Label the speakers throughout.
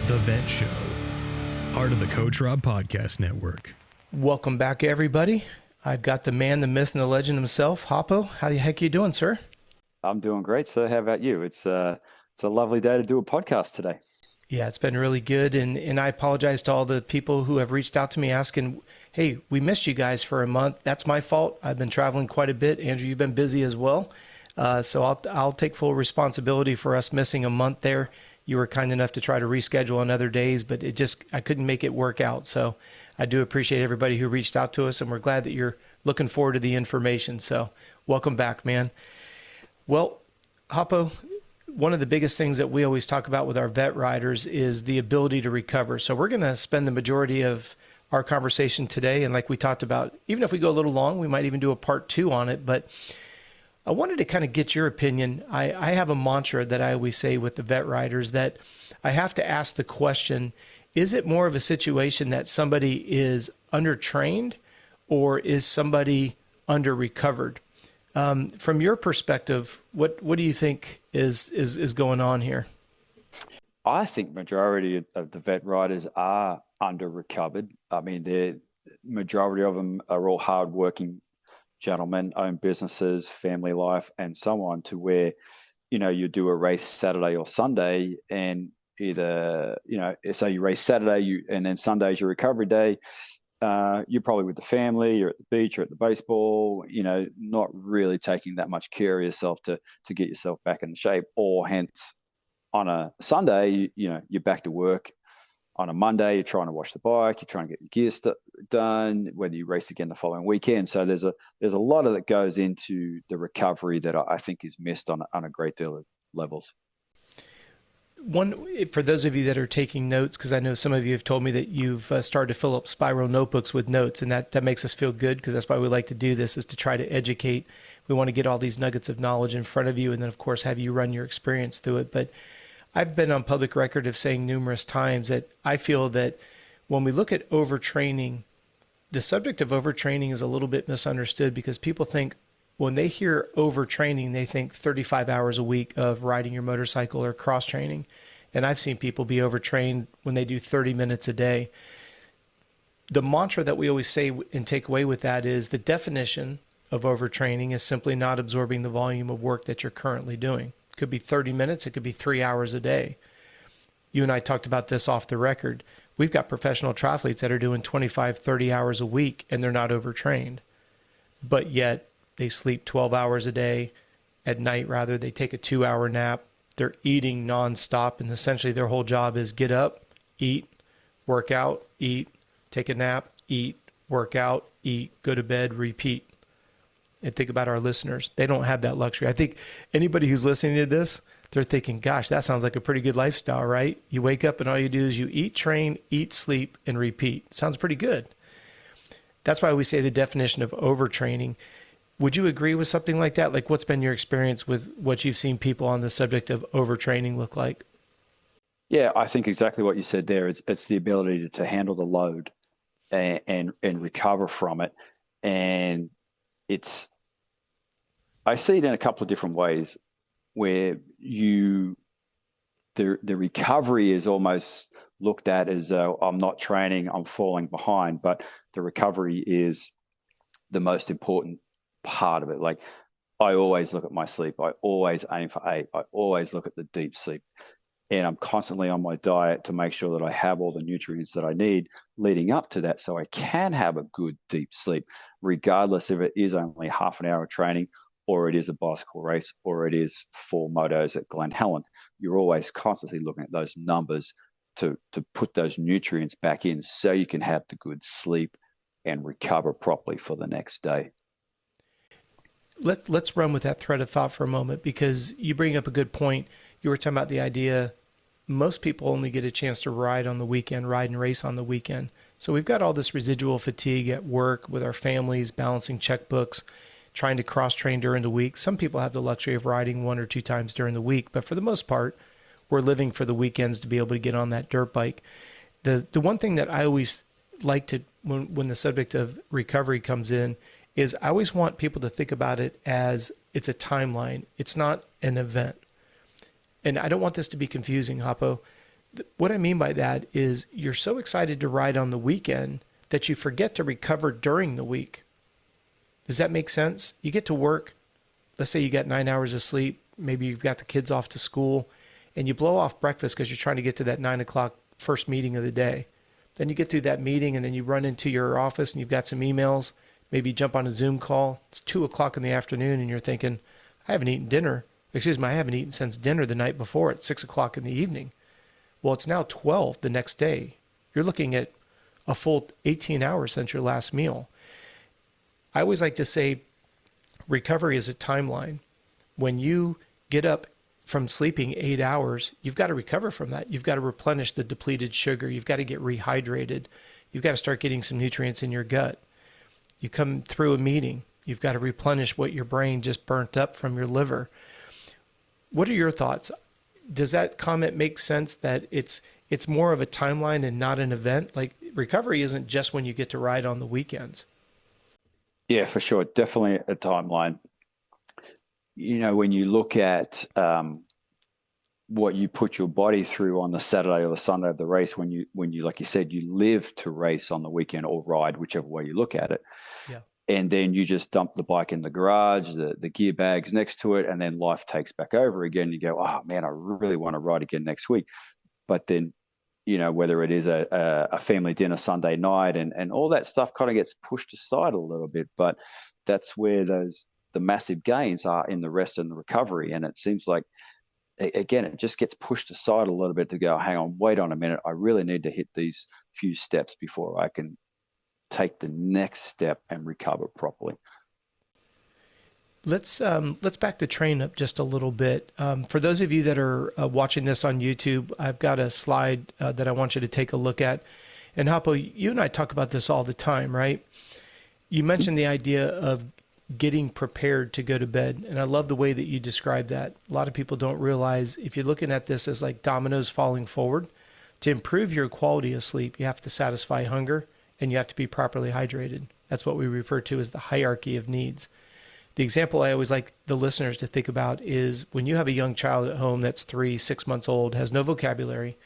Speaker 1: The Vet Show, part of the Coach Rob Podcast Network.
Speaker 2: Welcome back, everybody. I've got the man, the myth, and the legend himself, Hoppo. How the heck are you doing, sir?
Speaker 3: I'm doing great, sir. How about you? It's a lovely day to do a podcast today.
Speaker 2: Yeah, it's been really good, and I apologize to all the people who have reached out to me asking, hey, we missed you guys for a month. That's my fault. I've been traveling quite a bit. Andrew, you've been busy as well. So I'll take full responsibility for us missing a month there. You were kind enough to try to reschedule on other days, but I couldn't make it work out. So I do appreciate everybody who reached out to us, and we're glad that you're looking forward to the information. So welcome back, man. Well, Hoppo, one of the biggest things that we always talk about with our vet riders is the ability to recover. So we're going to spend the majority of our conversation today. And like we talked about, even if we go a little long, we might even do a part 2 on it. But I wanted to kind of get your opinion. I have a mantra that I always say with the vet riders that I have to ask the question, is it more of a situation that somebody is undertrained or is somebody under-recovered? From your perspective, what do you think is going on here?
Speaker 3: I think majority of the vet riders are under-recovered. I mean, the majority of them are all hard-working gentlemen, own businesses, family life, and so on, to where, you do a race Saturday or Sunday, and either, say you race Saturday, and then Sunday's your recovery day. You're probably with the family, you're at the beach, you're at the baseball, not really taking that much care of yourself to get yourself back in shape. Or hence, on a Sunday, you're back to work. On a Monday, you're trying to wash the bike, you're trying to get your gear done, whether you race again the following weekend. So there's a lot of that goes into the recovery that I think is missed on a great deal of levels.
Speaker 2: For those of you that are taking notes, because I know some of you have told me that you've started to fill up spiral notebooks with notes, and that makes us feel good, because that's why we like to do this, is to try to educate. We want to get all these nuggets of knowledge in front of you, and then, of course, have you run your experience through it. But I've been on public record of saying numerous times that I feel that when we look at overtraining, the subject of overtraining is a little bit misunderstood, because people think, when they hear overtraining, they think 35 hours a week of riding your motorcycle or cross training. And I've seen people be overtrained when they do 30 minutes a day. The mantra that we always say and take away with that is the definition of overtraining is simply not absorbing the volume of work that you're currently doing. It could be 30 minutes, it could be 3 hours a day. You and I talked about this off the record. We've got professional triathletes that are doing 25, 30 hours a week, and they're not overtrained. But yet, they sleep 12 hours a day. At night, rather, they take a 2-hour nap. They're eating nonstop, and essentially their whole job is get up, eat, work out, eat, take a nap, eat, work out, eat, go to bed, repeat. And think about our listeners. They don't have that luxury. I think anybody who's listening to this, they're thinking, gosh, that sounds like a pretty good lifestyle, right? You wake up and all you do is you eat, train, eat, sleep, and repeat. Sounds pretty good. That's why we say the definition of overtraining. Would you agree with something like that? Like, what's been your experience with what you've seen people on the subject of overtraining look like?
Speaker 3: Yeah, I think exactly what you said there. It's the ability to handle the load and recover from it. And I see it in a couple of different ways, where the recovery is almost looked at as though I'm not training, I'm falling behind, but the recovery is the most important part of it. Like, I always look at my sleep. I always aim for 8. I always look at the deep sleep, and I'm constantly on my diet to make sure that I have all the nutrients that I need leading up to that, so I can have a good deep sleep, regardless if it is only half an hour of training, or it is a bicycle race, or it is 4 motos at Glen Helen. You're always constantly looking at those numbers to put those nutrients back in, so you can have the good sleep and recover properly for the next day.
Speaker 2: Let's run with that thread of thought for a moment, because you bring up a good point. You were talking about the idea most people only get a chance to ride on the weekend, ride and race on the weekend. So we've got all this residual fatigue at work with our families, balancing checkbooks, trying to cross-train during the week. Some people have the luxury of riding 1 or 2 times during the week, but for the most part, we're living for the weekends to be able to get on that dirt bike. The one thing that I always like to, when the subject of recovery comes in, is I always want people to think about it as it's a timeline. It's not an event. And I don't want this to be confusing, Hoppo. What I mean by that is you're so excited to ride on the weekend that you forget to recover during the week. Does that make sense? You get to work, let's say you got 9 hours of sleep, maybe you've got the kids off to school, and you blow off breakfast because you're trying to get to that 9 o'clock first meeting of the day. Then you get through that meeting and then you run into your office and you've got some emails, maybe you jump on a Zoom call. It's 2 o'clock in the afternoon and you're thinking, I haven't eaten dinner. Excuse me, I haven't eaten since dinner the night before at 6 o'clock in the evening. Well, it's now 12 the next day. You're looking at a full 18 hours since your last meal. I always like to say recovery is a timeline. When you get up from sleeping 8 hours, you've got to recover from that. You've got to replenish the depleted sugar. You've got to get rehydrated. You've got to start getting some nutrients in your gut. You come through a meeting, you've got to replenish what your brain just burnt up from your liver. What are your thoughts? Does that comment make sense that it's more of a timeline and not an event? Like recovery isn't just when you get to ride on the weekends.
Speaker 3: Yeah, for sure. Definitely a timeline. When you look at what you put your body through on the Saturday or the Sunday of the race, when you, like you said, you live to race on the weekend or ride, whichever way you look at it.
Speaker 2: Yeah.
Speaker 3: And then you just dump the bike in the garage, the gear bags next to it, and then life takes back over again. You go, oh man, I really want to ride again next week. But then, whether it is a family dinner Sunday night and all that stuff kind of gets pushed aside a little bit. But that's where the massive gains are in the rest and the recovery. And it seems like, again, it just gets pushed aside a little bit to go, hang on, wait on a minute. I really need to hit these few steps before I can take the next step and recover properly.
Speaker 2: Let's back the train up just a little bit. For those of you that are watching this on YouTube, I've got a slide that I want you to take a look at. And Hoppo, you and I talk about this all the time, right? You mentioned the idea of getting prepared to go to bed. And I love the way that you describe that. A lot of people don't realize if you're looking at this as like dominoes falling forward, to improve your quality of sleep, you have to satisfy hunger and you have to be properly hydrated. That's what we refer to as the hierarchy of needs. The example I always like the listeners to think about is when you have a young child at home that's 3-6 months old, has no vocabulary,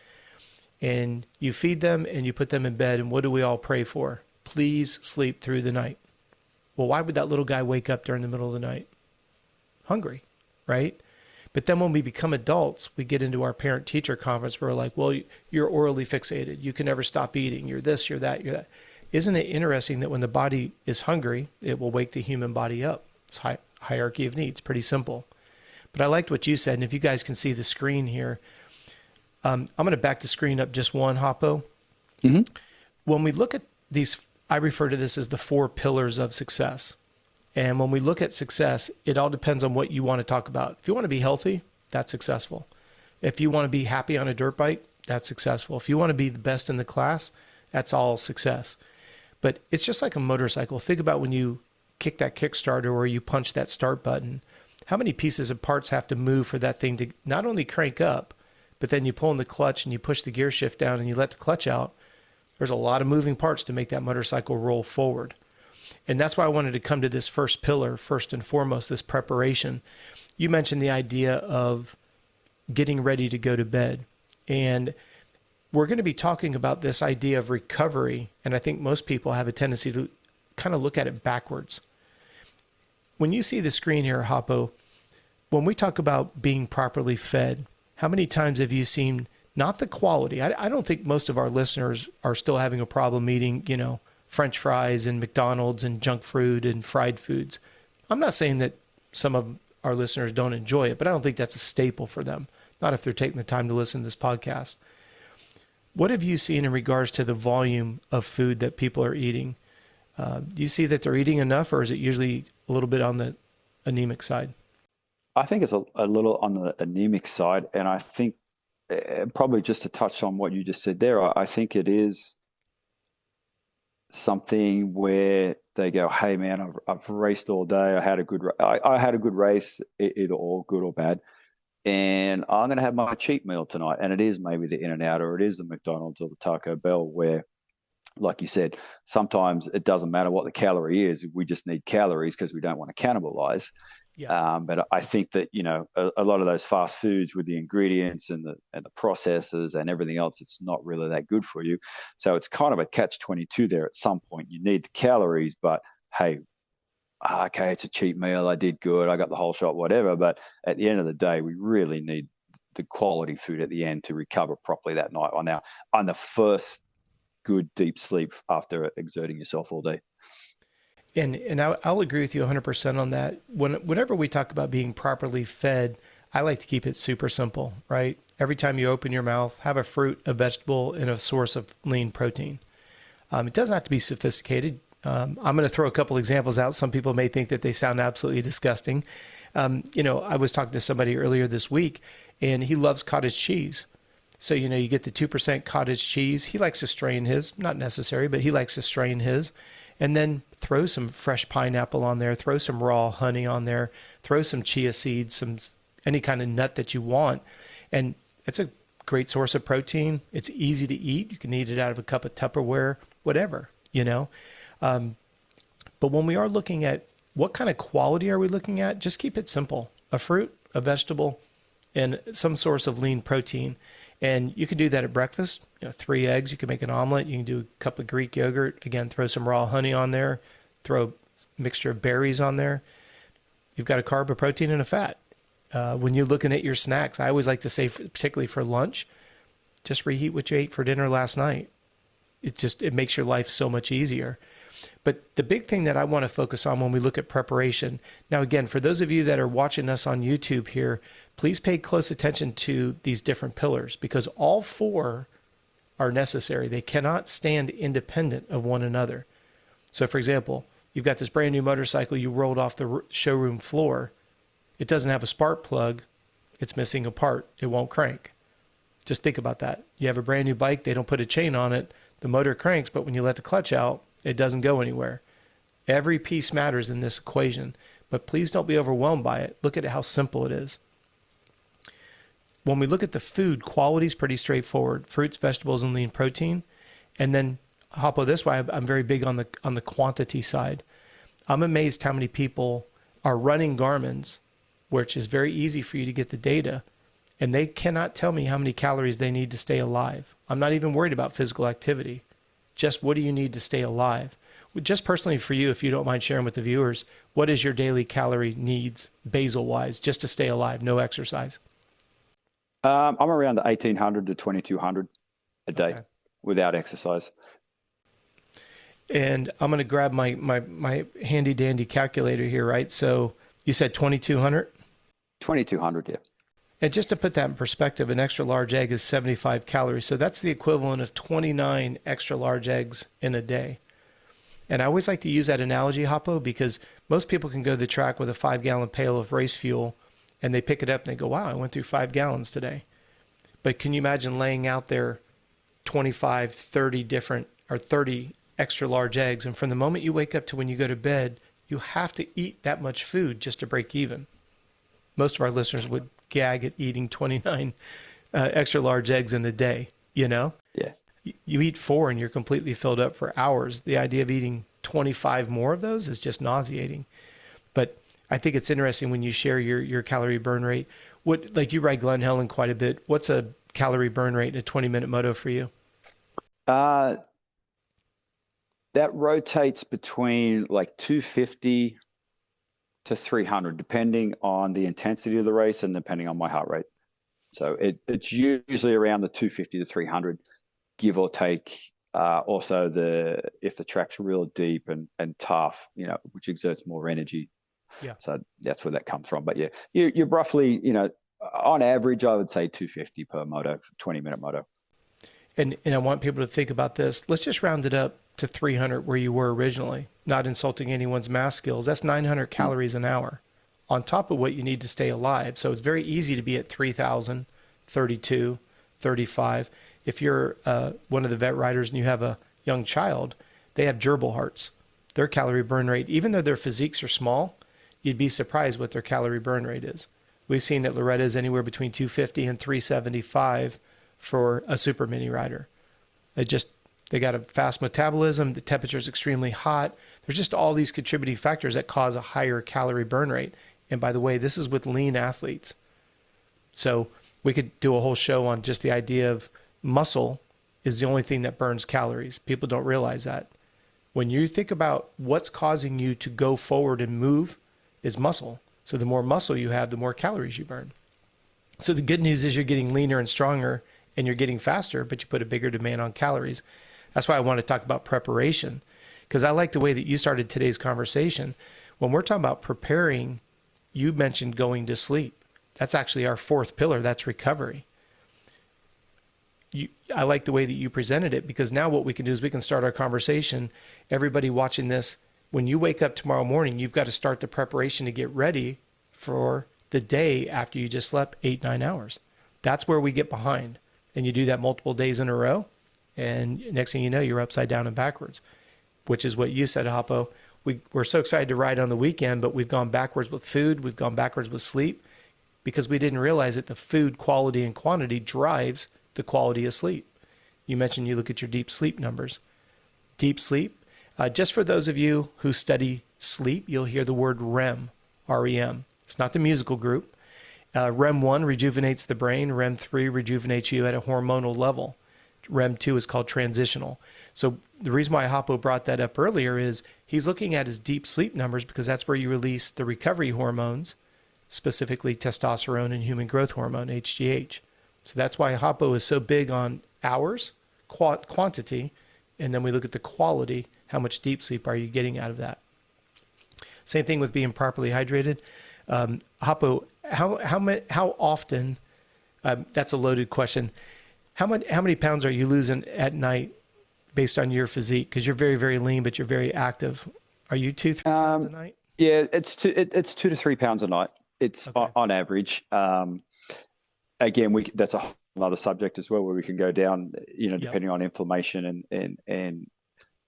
Speaker 2: and you feed them and you put them in bed, and what do we all pray for? Please sleep through the night. Well, why would that little guy wake up during the middle of the night? Hungry, right? But then when we become adults, we get into our parent-teacher conference where we're like, well, you're orally fixated. You can never stop eating. You're this, you're that, you're that. Isn't it interesting that when the body is hungry, it will wake the human body up? It's hierarchy of needs, pretty simple. But I liked what you said, and if you guys can see the screen here, I'm going to back the screen up just one, Hoppo.
Speaker 3: Mm-hmm.
Speaker 2: When we look at these, I refer to this as the 4 pillars of success. And when we look at success, it all depends on what you want to talk about. If you want to be healthy, that's successful. If you want to be happy on a dirt bike, that's successful. If you want to be the best in the class, that's all success. But it's just like a motorcycle. Think about when you kick that Kickstarter or you punch that start button. How many pieces of parts have to move for that thing to not only crank up, but then you pull in the clutch and you push the gear shift down and you let the clutch out. There's a lot of moving parts to make that motorcycle roll forward. And that's why I wanted to come to this first pillar, first and foremost, this preparation. You mentioned the idea of getting ready to go to bed. And we're going to be talking about this idea of recovery. And I think most people have a tendency to kind of look at it backwards. When you see the screen here, Hoppo, when we talk about being properly fed, how many times have you seen not the quality? I don't think most of our listeners are still having a problem eating, French fries and McDonald's and junk food and fried foods. I'm not saying that some of our listeners don't enjoy it, but I don't think that's a staple for them, not if they're taking the time to listen to this podcast. What have you seen in regards to the volume of food that people are eating? Do you see that they're eating enough, or is it usually a little bit on the anemic side?
Speaker 3: I think it's a little on the anemic side. And I think probably just to touch on what you just said there, I think it is something where they go, hey man, I've raced all day. I had a good race, either all good or bad. And I'm going to have my cheat meal tonight. And it is maybe the In-N-Out or it is the McDonald's or the Taco Bell where, like you said, sometimes it doesn't matter what the calorie is. We just need calories because we don't want to cannibalize.
Speaker 2: Yeah.
Speaker 3: But I think that, a lot of those fast foods with the ingredients and the processors and everything else, it's not really that good for you. So it's kind of a catch-22 there. At some point, you need the calories, but hey, okay, it's a cheap meal. I did good. I got the whole shot, whatever. But at the end of the day, we really need the quality food at the end to recover properly that night on the first good deep sleep after exerting yourself all day.
Speaker 2: And I'll agree with you 100% on that. Whenever we talk about being properly fed, I like to keep it super simple, right? Every time you open your mouth, have a fruit, a vegetable, and a source of lean protein. It doesn't have to be sophisticated. I'm going to throw a couple examples out. Some people may think that they sound absolutely disgusting. I was talking to somebody earlier this week, and he loves cottage cheese. So, you get the 2% cottage cheese. He likes to strain his, not necessary, but he likes to strain his. And then throw some fresh pineapple on there, throw some raw honey on there, throw some chia seeds, any kind of nut that you want. And it's a great source of protein. It's easy to eat. You can eat it out of a cup of Tupperware, whatever. But when we are looking at what kind of quality are we looking at, just keep it simple. A fruit, a vegetable, and some source of lean protein. And you can do that at breakfast. 3 eggs, you can make an omelet. You can do a cup of Greek yogurt. Again, throw some raw honey on there. Throw a mixture of berries on there. You've got a carb, a protein, and a fat. When you're looking at your snacks, I always like to say, particularly for lunch, just reheat what you ate for dinner last night. It makes your life so much easier. But the big thing that I want to focus on when we look at preparation, now again, for those of you that are watching us on YouTube here, please pay close attention to these different pillars because all 4 are necessary. They cannot stand independent of one another. So for example, you've got this brand new motorcycle you rolled off the showroom floor. It doesn't have a spark plug. It's missing a part. It won't crank. Just think about that. You have a brand new bike. They don't put a chain on it. The motor cranks, but when you let the clutch out, it doesn't go anywhere. Every piece matters in this equation, but please don't be overwhelmed by it. Look at how simple it is. When we look at the food, quality is pretty straightforward. Fruits, vegetables, and lean protein. And then, Hoppo, this way I'm very big on the quantity side. I'm amazed how many people are running Garmin's, which is very easy for you to get the data, and they cannot tell me how many calories they need to stay alive. I'm not even worried about physical activity. Just what do you need to stay alive? Just personally for you, if you don't mind sharing with the viewers, what is your daily calorie needs basal-wise just to stay alive, no exercise?
Speaker 3: I'm around the 1,800 to 2,200 a day without exercise.
Speaker 2: And I'm going to grab my handy dandy calculator here, right? So you said 2,200?
Speaker 3: 2,200, yeah.
Speaker 2: And just to put that in perspective, an extra large egg is 75 calories. So that's the equivalent of 29 extra large eggs in a day. And I always like to use that analogy, Hoppo, because most people can go to the track with a 5-gallon pail of race fuel and they pick it up and they go, wow, I went through 5 gallons today. But can you imagine laying out there 25, 30 different or 30 extra large eggs? And from the moment you wake up to when you go to bed, you have to eat that much food just to break even. Most of our listeners would gag at eating 29 extra large eggs in a day, Yeah. You eat 4 and you're completely filled up for hours. The idea of eating 25 more of those is just nauseating. But I think it's interesting when you share your calorie burn rate. Like you ride Glen Helen quite a bit. What's a calorie burn rate in a 20-minute moto for you?
Speaker 3: That rotates between like 250 to 300, depending on the intensity of the race and depending on my heart rate. So it's usually around the 250 to 300, give or take. Also, if the track's real deep and tough, which exerts more energy.
Speaker 2: Yeah.
Speaker 3: So that's where that comes from. But yeah, you're roughly, on average, I would say 250 per moto, 20-minute moto.
Speaker 2: And I want people to think about this. Let's just round it up to 300 where you were originally, not insulting anyone's math skills. That's 900 calories an hour on top of what you need to stay alive. So it's very easy to be at 3,000, 32, 35. If you're one of the vet riders and you have a young child, they have gerbil hearts. Their calorie burn rate, even though their physiques are small, you'd be surprised what their calorie burn rate is. We've seen that Loretta's anywhere between 250 and 375 for a super mini rider. They got a fast metabolism. The temperature is extremely hot. There's just all these contributing factors that cause a higher calorie burn rate. And by the way, this is with lean athletes. So we could do a whole show on just the idea of muscle is the only thing that burns calories. People don't realize that. When you think about what's causing you to go forward and move is muscle. So the more muscle you have, the more calories you burn. So the good news is you're getting leaner and stronger and you're getting faster, but you put a bigger demand on calories. That's why I want to talk about preparation, because I like the way that you started today's conversation. When we're talking about preparing, you mentioned going to sleep. That's actually our fourth pillar. That's recovery. I like the way that you presented it, because now what we can do is we can start our conversation. Everybody watching this, when you wake up tomorrow morning, you've got to start the preparation to get ready for the day after you just slept 8-9 hours. That's where we get behind. And you do that multiple days in a row. And next thing you know, you're upside down and backwards, which is what you said, Hoppo. We're so excited to ride on the weekend, but we've gone backwards with food. We've gone backwards with sleep because we didn't realize that the food quality and quantity drives the quality of sleep. You mentioned you look at your deep sleep numbers. Deep sleep, just for those of you who study sleep, you'll hear the word REM, R-E-M. It's not the musical group. REM 1 rejuvenates the brain. REM 3 rejuvenates you at a hormonal level. REM 2 is called transitional. So the reason why Hoppo brought that up earlier is he's looking at his deep sleep numbers because that's where you release the recovery hormones, specifically testosterone and human growth hormone, HGH. So that's why Hoppo is so big on hours, quantity, and then we look at the quality. How much deep sleep are you getting out of that? Same thing with being properly hydrated. Hoppo, how often? That's a loaded question. How many pounds are you losing at night based on your physique? Because you're very, very lean, but you're very active. Are you 2-3 pounds a night?
Speaker 3: Yeah, it's 2 to 3 pounds a night. It's
Speaker 2: okay.
Speaker 3: on average. Again, that's another subject as well, where we can go down, depending on inflammation and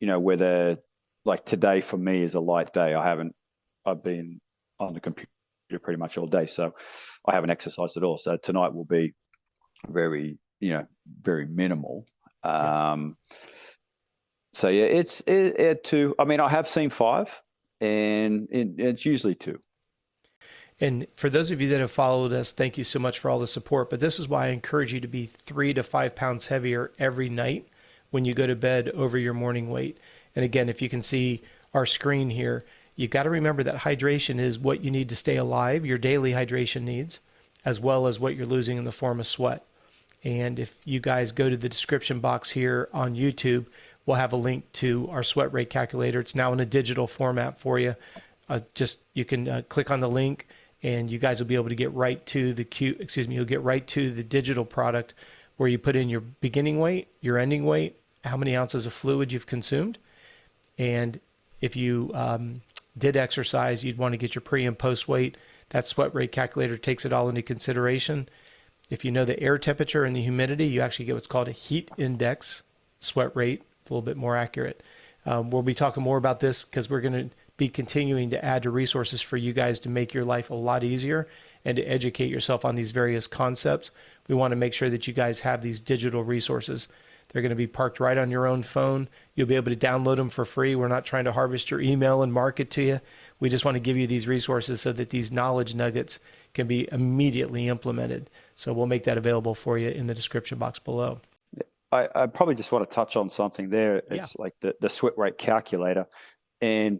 Speaker 3: whether, like today for me is a light day. I've been on the computer pretty much all day, so I haven't exercised at all. So tonight will be very, very minimal. So yeah, it's 2. I mean, I have seen 5, and it's usually 2.
Speaker 2: And for those of you that have followed us, thank you so much for all the support. But this is why I encourage you to be 3 to 5 pounds heavier every night when you go to bed over your morning weight. And again, if you can see our screen here, you got to remember that hydration is what you need to stay alive, your daily hydration needs, as well as what you're losing in the form of sweat. And if you guys go to the description box here on YouTube, we'll have a link to our sweat rate calculator. It's now in a digital format for you. You can click on the link, and you guys will be able to get right to you'll get right to the digital product where you put in your beginning weight, your ending weight, how many ounces of fluid you've consumed. And if you did exercise, you'd want to get your pre and post weight. That sweat rate calculator takes it all into consideration. If you know the air temperature and the humidity, you actually get what's called a heat index sweat rate, a little bit more accurate. We'll be talking more about this because we're going to be continuing to add to resources for you guys to make your life a lot easier and to educate yourself on these various concepts. We want to make sure that you guys have these digital resources. They're going to be parked right on your own phone. You'll be able to download them for free. We're not trying to harvest your email and market to you. We just want to give you these resources so that these knowledge nuggets can be immediately implemented. So we'll make that available for you in the description box below.
Speaker 3: I probably just want to touch on something there. It's like the sweat rate calculator. And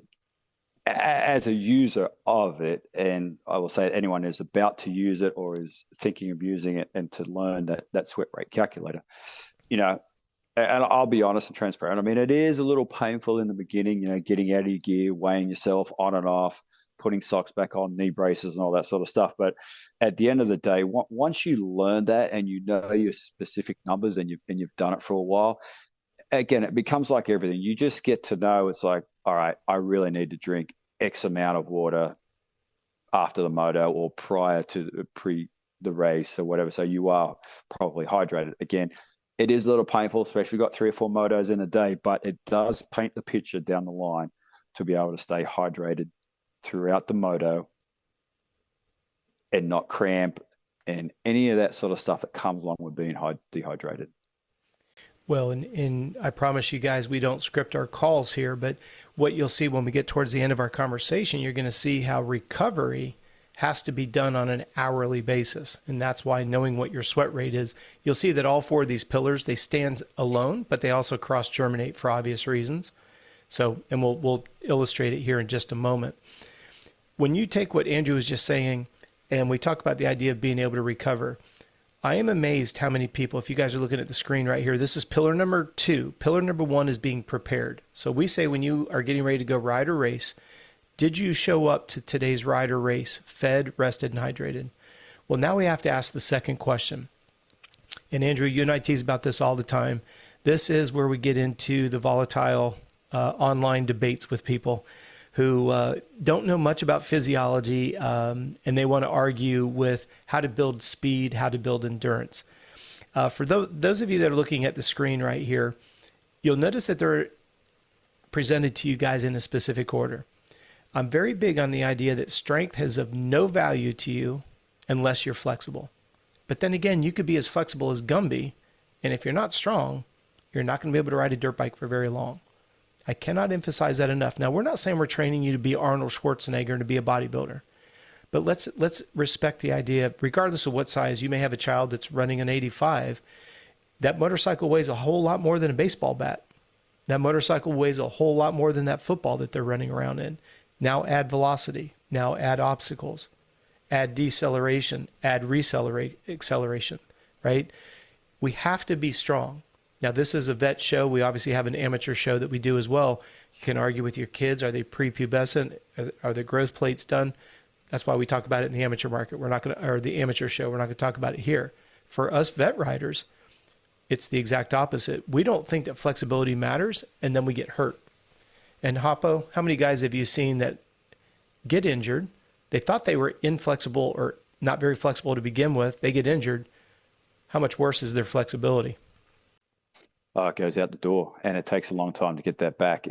Speaker 3: as a user of it, and I will say anyone who's about to use it or is thinking of using it and to learn that sweat rate calculator, and I'll be honest and transparent. I mean, it is a little painful in the beginning, getting out of your gear, weighing yourself on and off, putting socks back on, knee braces and all that sort of stuff. But at the end of the day, once you learn that and you know your specific numbers and you've done it for a while, again, it becomes like everything. You just get to know it's like, all right, I really need to drink X amount of water after the moto or prior to the race or whatever. So you are probably hydrated. Again, it is a little painful, especially if you've got 3 or 4 motos in a day, but it does paint the picture down the line to be able to stay hydrated throughout the moto and not cramp and any of that sort of stuff that comes along with being dehydrated.
Speaker 2: Well, and I promise you guys, we don't script our calls here, but what you'll see when we get towards the end of our conversation, you're going to see how recovery has to be done on an hourly basis. And that's why knowing what your sweat rate is, you'll see that all four of these pillars, they stand alone, but they also cross-germinate for obvious reasons. So, and we'll illustrate it here in just a moment. When you take what Andrew was just saying, and we talk about the idea of being able to recover, I am amazed how many people, if you guys are looking at the screen right here, this is pillar number 2. Pillar number 1 is being prepared. So we say when you are getting ready to go ride or race, did you show up to today's ride or race fed, rested, and hydrated? Well, now we have to ask the second question. And Andrew, you and I tease about this all the time. This is where we get into the volatile online debates with people who don't know much about physiology, and they want to argue with how to build speed, how to build endurance. For those of you that are looking at the screen right here, you'll notice that they're presented to you guys in a specific order. I'm very big on the idea that strength is of no value to you unless you're flexible. But then again, you could be as flexible as Gumby, and if you're not strong, you're not going to be able to ride a dirt bike for very long. I cannot emphasize that enough. Now, we're not saying we're training you to be Arnold Schwarzenegger and to be a bodybuilder, but let's respect the idea, regardless of what size, you may have a child that's running an 85, that motorcycle weighs a whole lot more than a baseball bat. That motorcycle weighs a whole lot more than that football that they're running around in. Now add velocity, now add obstacles, add deceleration, add acceleration, right? We have to be strong. Now, this is a vet show. We obviously have an amateur show that we do as well. You can argue with your kids. Are they prepubescent? Are their growth plates done? That's why we talk about it in the amateur market. We're not going to, or the amateur show. We're not going to talk about it here. For us vet riders, it's the exact opposite. We don't think that flexibility matters, and then we get hurt. And Hoppo, how many guys have you seen that get injured? They thought they were inflexible or not very flexible to begin with. They get injured. How much worse is their flexibility?
Speaker 3: It goes out the door, and it takes a long time to get that back.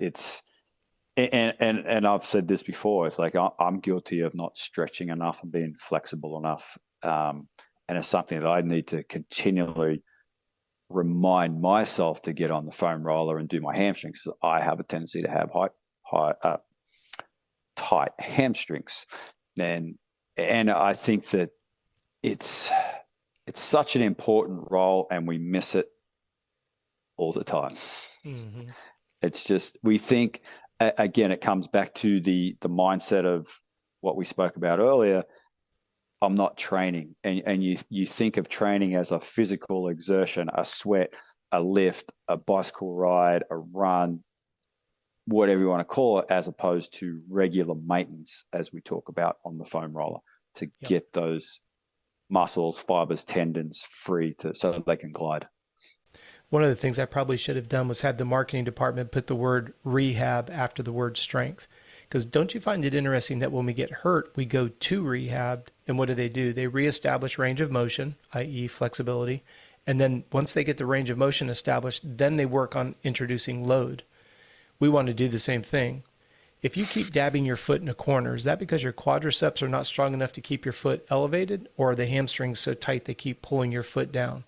Speaker 3: And I've said this before. It's like I'm guilty of not stretching enough and being flexible enough, and it's something that I need to continually remind myself to get on the foam roller and do my hamstrings. I have a tendency to have tight hamstrings, and I think that it's such an important role, and we miss it all the time. Mm-hmm. It's just, we think, again, it comes back to the mindset of what we spoke about earlier. I'm not training. And you think of training as a physical exertion, a sweat, a lift, a bicycle ride, a run, whatever you want to call it, as opposed to regular maintenance, as we talk about on the foam roller, to get those muscles, fibers, tendons free so they can glide.
Speaker 2: One of the things I probably should have done was have the marketing department put the word rehab after the word strength. Because don't you find it interesting that when we get hurt, we go to rehab, and what do? They reestablish range of motion, i.e. flexibility. And then once they get the range of motion established, then they work on introducing load. We want to do the same thing. If you keep dabbing your foot in a corner, is that because your quadriceps are not strong enough to keep your foot elevated, or are the hamstrings so tight they keep pulling your foot down?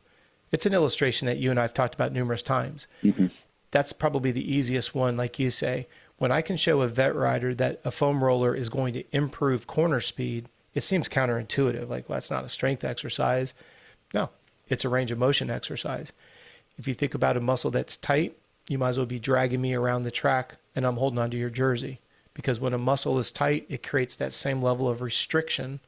Speaker 2: It's an illustration that you and I have talked about numerous times. Mm-hmm. That's probably the easiest one, like you say. When I can show a vet rider that a foam roller is going to improve corner speed, it seems counterintuitive. Like, well, that's not a strength exercise. No, it's a range of motion exercise. If you think about a muscle that's tight, you might as well be dragging me around the track and I'm holding onto your jersey. Because when a muscle is tight, it creates that same level of restriction.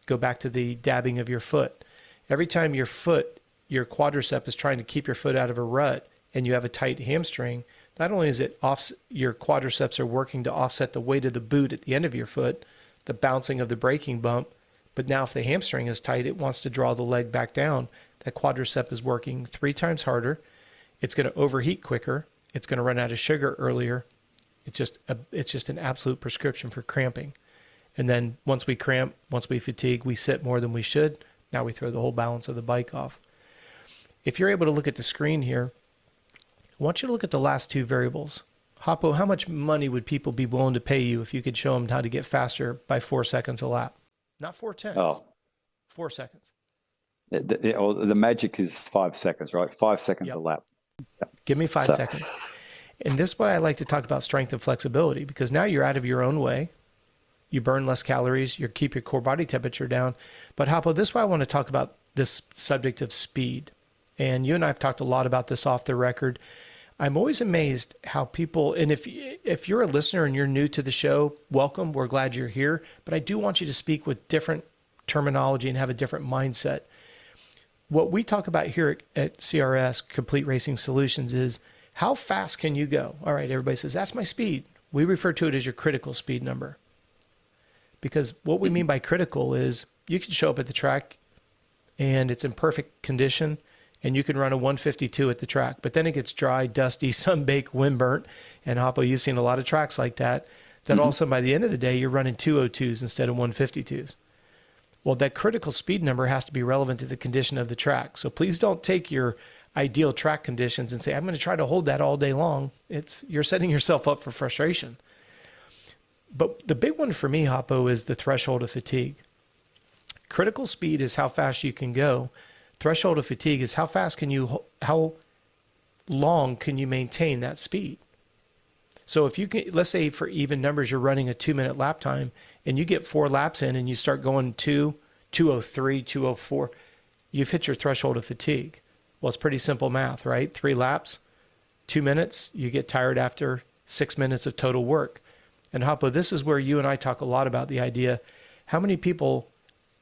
Speaker 2: Go back to the dabbing of your foot. Every time your quadricep is trying to keep your foot out of a rut and you have a tight hamstring, not only is it your quadriceps are working to offset the weight of the boot at the end of your foot, the bouncing of the braking bump, but now if the hamstring is tight, it wants to draw the leg back down. That quadricep is working 3 times harder. It's going to overheat quicker. It's going to run out of sugar earlier. It's just an absolute prescription for cramping. And then once we cramp, once we fatigue, we sit more than we should. Now we throw the whole balance of the bike off. If you're able to look at the screen here, I want you to look at the last 2 variables. Hoppo, how much money would people be willing to pay you if you could show them how to get faster by 4 seconds a lap? Not 4 tenths. Oh. 4 seconds.
Speaker 3: The magic is 5 seconds, right? 5 seconds a lap. Yep.
Speaker 2: Give me 5 seconds. And this is why I like to talk about strength and flexibility, because now you're out of your own way. you burn less calories, you keep your core body temperature down. But Hoppo, this is why I want to talk about this subject of speed. And you and I have talked a lot about this off the record. I'm always amazed how people, and if you're a listener and you're new to the show, welcome. We're glad you're here. But I do want you to speak with different terminology and have a different mindset. What we talk about here at CRS, Complete Racing Solutions, is how fast can you go? All right, everybody says, that's my speed. We refer to it as your critical speed number. Because what we mean by critical is you can show up at the track and it's in perfect condition, and you can run a 152 at the track, but then it gets dry, dusty, sun-baked, wind-burnt, and Hoppo, you've seen a lot of tracks like that, then all of a sudden by the end of the day, you're running 202s instead of 152s. Well, that critical speed number has to be relevant to the condition of the track. So please don't take your ideal track conditions and say, I'm going to try to hold that all day long. You're setting yourself up for frustration. But the big one for me, Hoppo, is the threshold of fatigue. Critical speed is how fast you can go. Threshold of fatigue is how long can you maintain that speed? So if you can, let's say for even numbers, you're running a 2-minute lap time and you get 4 laps in and you start going 2:03, 2:04, you've hit your threshold of fatigue. Well, it's pretty simple math, right? 3 laps, 2 minutes, you get tired after 6 minutes of total work. And Hoppo, this is where you and I talk a lot about the idea, how many people,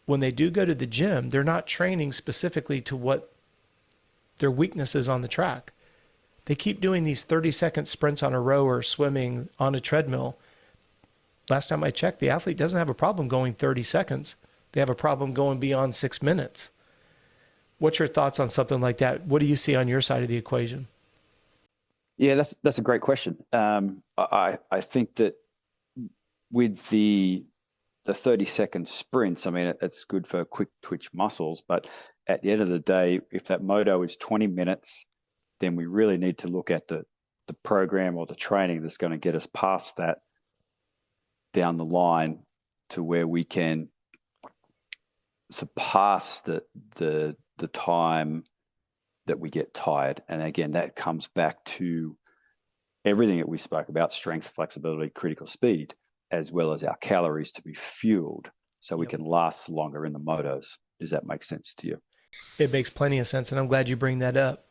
Speaker 2: when they do go to the gym, they're not training specifically to what their weakness is on the track. They keep doing these 30-second sprints on a row or swimming on a treadmill. Last time I checked, the athlete doesn't have a problem going 30 seconds. They have a problem going beyond 6 minutes. What's your thoughts on something like that? What do you see on your side of the equation?
Speaker 3: Yeah, that's a great question. I think that with the 30-second sprints, I mean, it's good for quick twitch muscles, but at the end of the day, if that moto is 20 minutes, then we really need to look at the program or the training that's going to get us past that down the line to where we can surpass the time that we get tired. And again, that comes back to everything that we spoke about: strength, flexibility, critical speed, as well as our calories to be fueled so we can last longer in the motos. Does that make sense to you?
Speaker 2: It makes plenty of sense, and I'm glad you bring that up.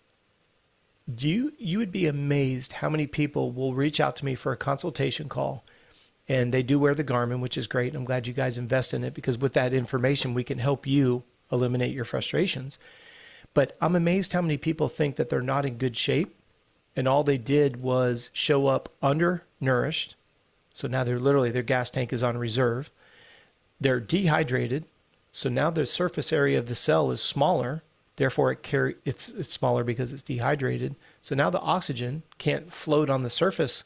Speaker 2: You would be amazed how many people will reach out to me for a consultation call, and they do wear the Garmin, which is great. I'm glad you guys invest in it, because with that information, we can help you eliminate your frustrations. But I'm amazed how many people think that they're not in good shape, and all they did was show up undernourished. So now their gas tank is on reserve. They're dehydrated. So now the surface area of the cell is smaller. Therefore, it's smaller because it's dehydrated. So now the oxygen can't float on the surface.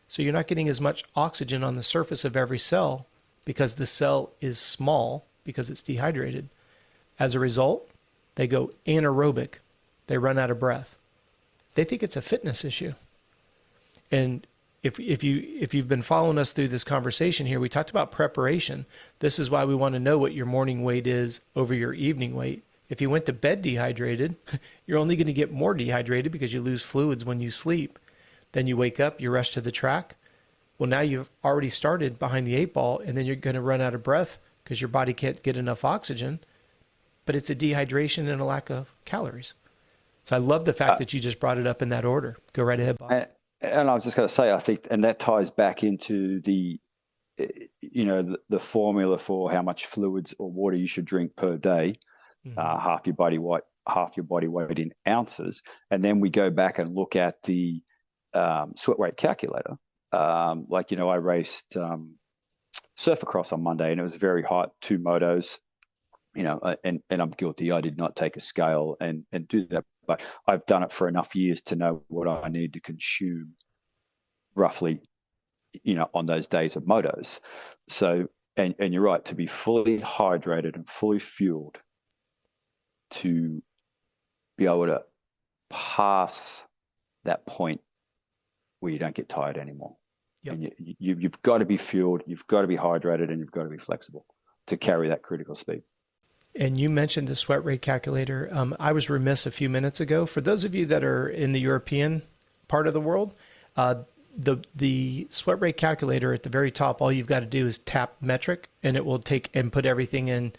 Speaker 2: So you're not getting as much oxygen on the surface of every cell because the cell is small because it's dehydrated. As a result, they go anaerobic. They run out of breath. They think it's a fitness issue. And if you've been following us through this conversation here, we talked about preparation. This is why we want to know what your morning weight is over your evening weight. If you went to bed dehydrated, you're only going to get more dehydrated because you lose fluids when you sleep. Then you wake up, you rush to the track. Well, now you've already started behind the 8 ball, and then you're going to run out of breath because your body can't get enough oxygen. But it's a dehydration and a lack of calories. So I love the fact that you just brought it up in that order. Go right ahead, boss.
Speaker 3: And I was just going to say, I think, and that ties back into the formula for how much fluids or water you should drink per day, half your body weight in ounces, and then we go back and look at the sweat rate calculator. I raced Surfacross on Monday, and it was very hot, 2 motos. And I'm guilty. I did not take a scale and do that, but I've done it for enough years to know what I need to consume roughly, on those days of motos. So, and you're right, to be fully hydrated and fully fueled to be able to pass that point where you don't get tired anymore. Yep. And you've got to be fueled, you've got to be hydrated, and you've got to be flexible to carry that critical speed.
Speaker 2: And you mentioned the sweat rate calculator. I was remiss a few minutes ago. For those of you that are in the European part of the world, the sweat rate calculator at the very top, all you've got to do is tap metric, and it will take and put everything in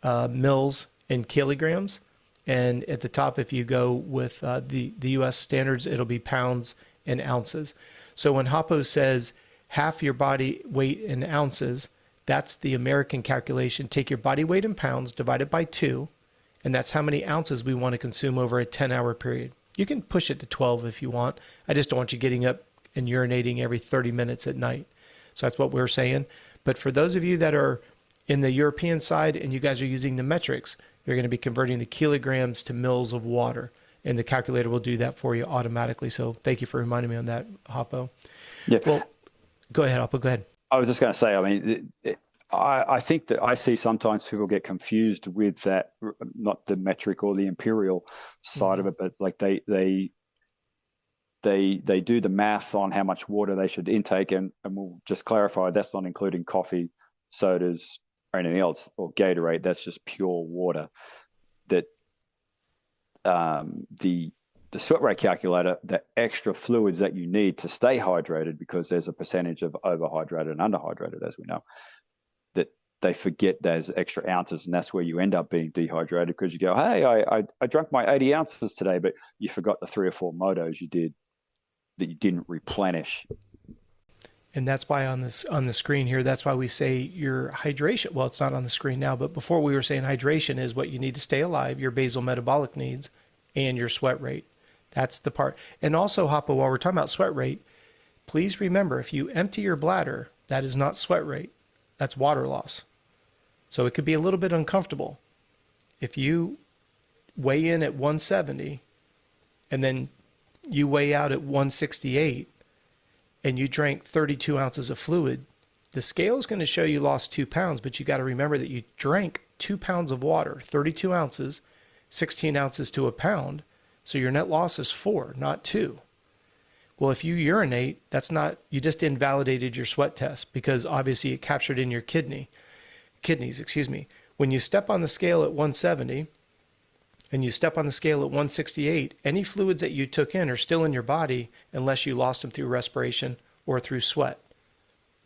Speaker 2: mils and kilograms. And at the top, if you go with the U.S. standards, it'll be pounds and ounces. So when Hoppo says half your body weight in ounces, that's the American calculation. Take your body weight in pounds, divide it by 2, and that's how many ounces we want to consume over a 10-hour period. You can push it to 12 if you want. I just don't want you getting up and urinating every 30 minutes at night. So that's what we're saying. But for those of you that are in the European side and you guys are using the metrics, you're going to be converting the kilograms to mils of water, and the calculator will do that for you automatically. So thank you for reminding me on that, Hoppo.
Speaker 3: Yeah.
Speaker 2: Well, go ahead, Hoppo. Go ahead.
Speaker 3: I was just going to say, I mean, I think that I see sometimes people get confused with that, not the metric or the imperial side of it, but like they do the math on how much water they should intake, and we'll just clarify that's not including coffee, sodas, or anything else, or Gatorade. That's just pure water. That the sweat rate calculator, the extra fluids that you need to stay hydrated, because there's a percentage of overhydrated and underhydrated, as we know, that they forget those extra ounces, and that's where you end up being dehydrated, because you go, hey, I drank my 80 ounces today, but you forgot the 3 or 4 motos you did that you didn't replenish.
Speaker 2: And that's why on the screen here, that's why we say your hydration. Well, it's not on the screen now, but before we were saying hydration is what you need to stay alive, your basal metabolic needs, and your sweat rate. That's the part. And also, Hoppo, while we're talking about sweat rate, please remember, if you empty your bladder, that is not sweat rate. That's water loss. So it could be a little bit uncomfortable. If you weigh in at 170 and then you weigh out at 168 and you drank 32 ounces of fluid, the scale is going to show you lost 2 pounds, but you got to remember that you drank 2 pounds of water, 32 ounces, 16 ounces to a pound. So your net loss is 4, not 2. Well, if you urinate, that's not, you just invalidated your sweat test, because obviously it captured in your kidneys. When you step on the scale at 170 and you step on the scale at 168, any fluids that you took in are still in your body unless you lost them through respiration or through sweat.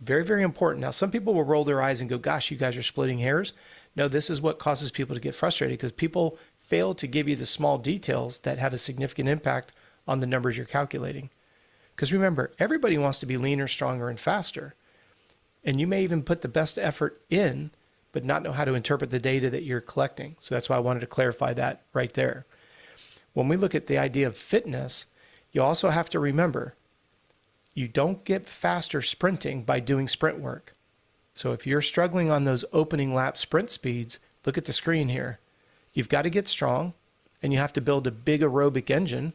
Speaker 2: Very, very important. Now, some people will roll their eyes and go, gosh, you guys are splitting hairs. No, this is what causes people to get frustrated, because people fail to give you the small details that have a significant impact on the numbers you're calculating. Because remember, everybody wants to be leaner, stronger, and faster. And you may even put the best effort in, but not know how to interpret the data that you're collecting. So that's why I wanted to clarify that right there. When we look at the idea of fitness, you also have to remember, you don't get faster sprinting by doing sprint work. So if you're struggling on those opening lap sprint speeds, look at the screen here. You've got to get strong, and you have to build a big aerobic engine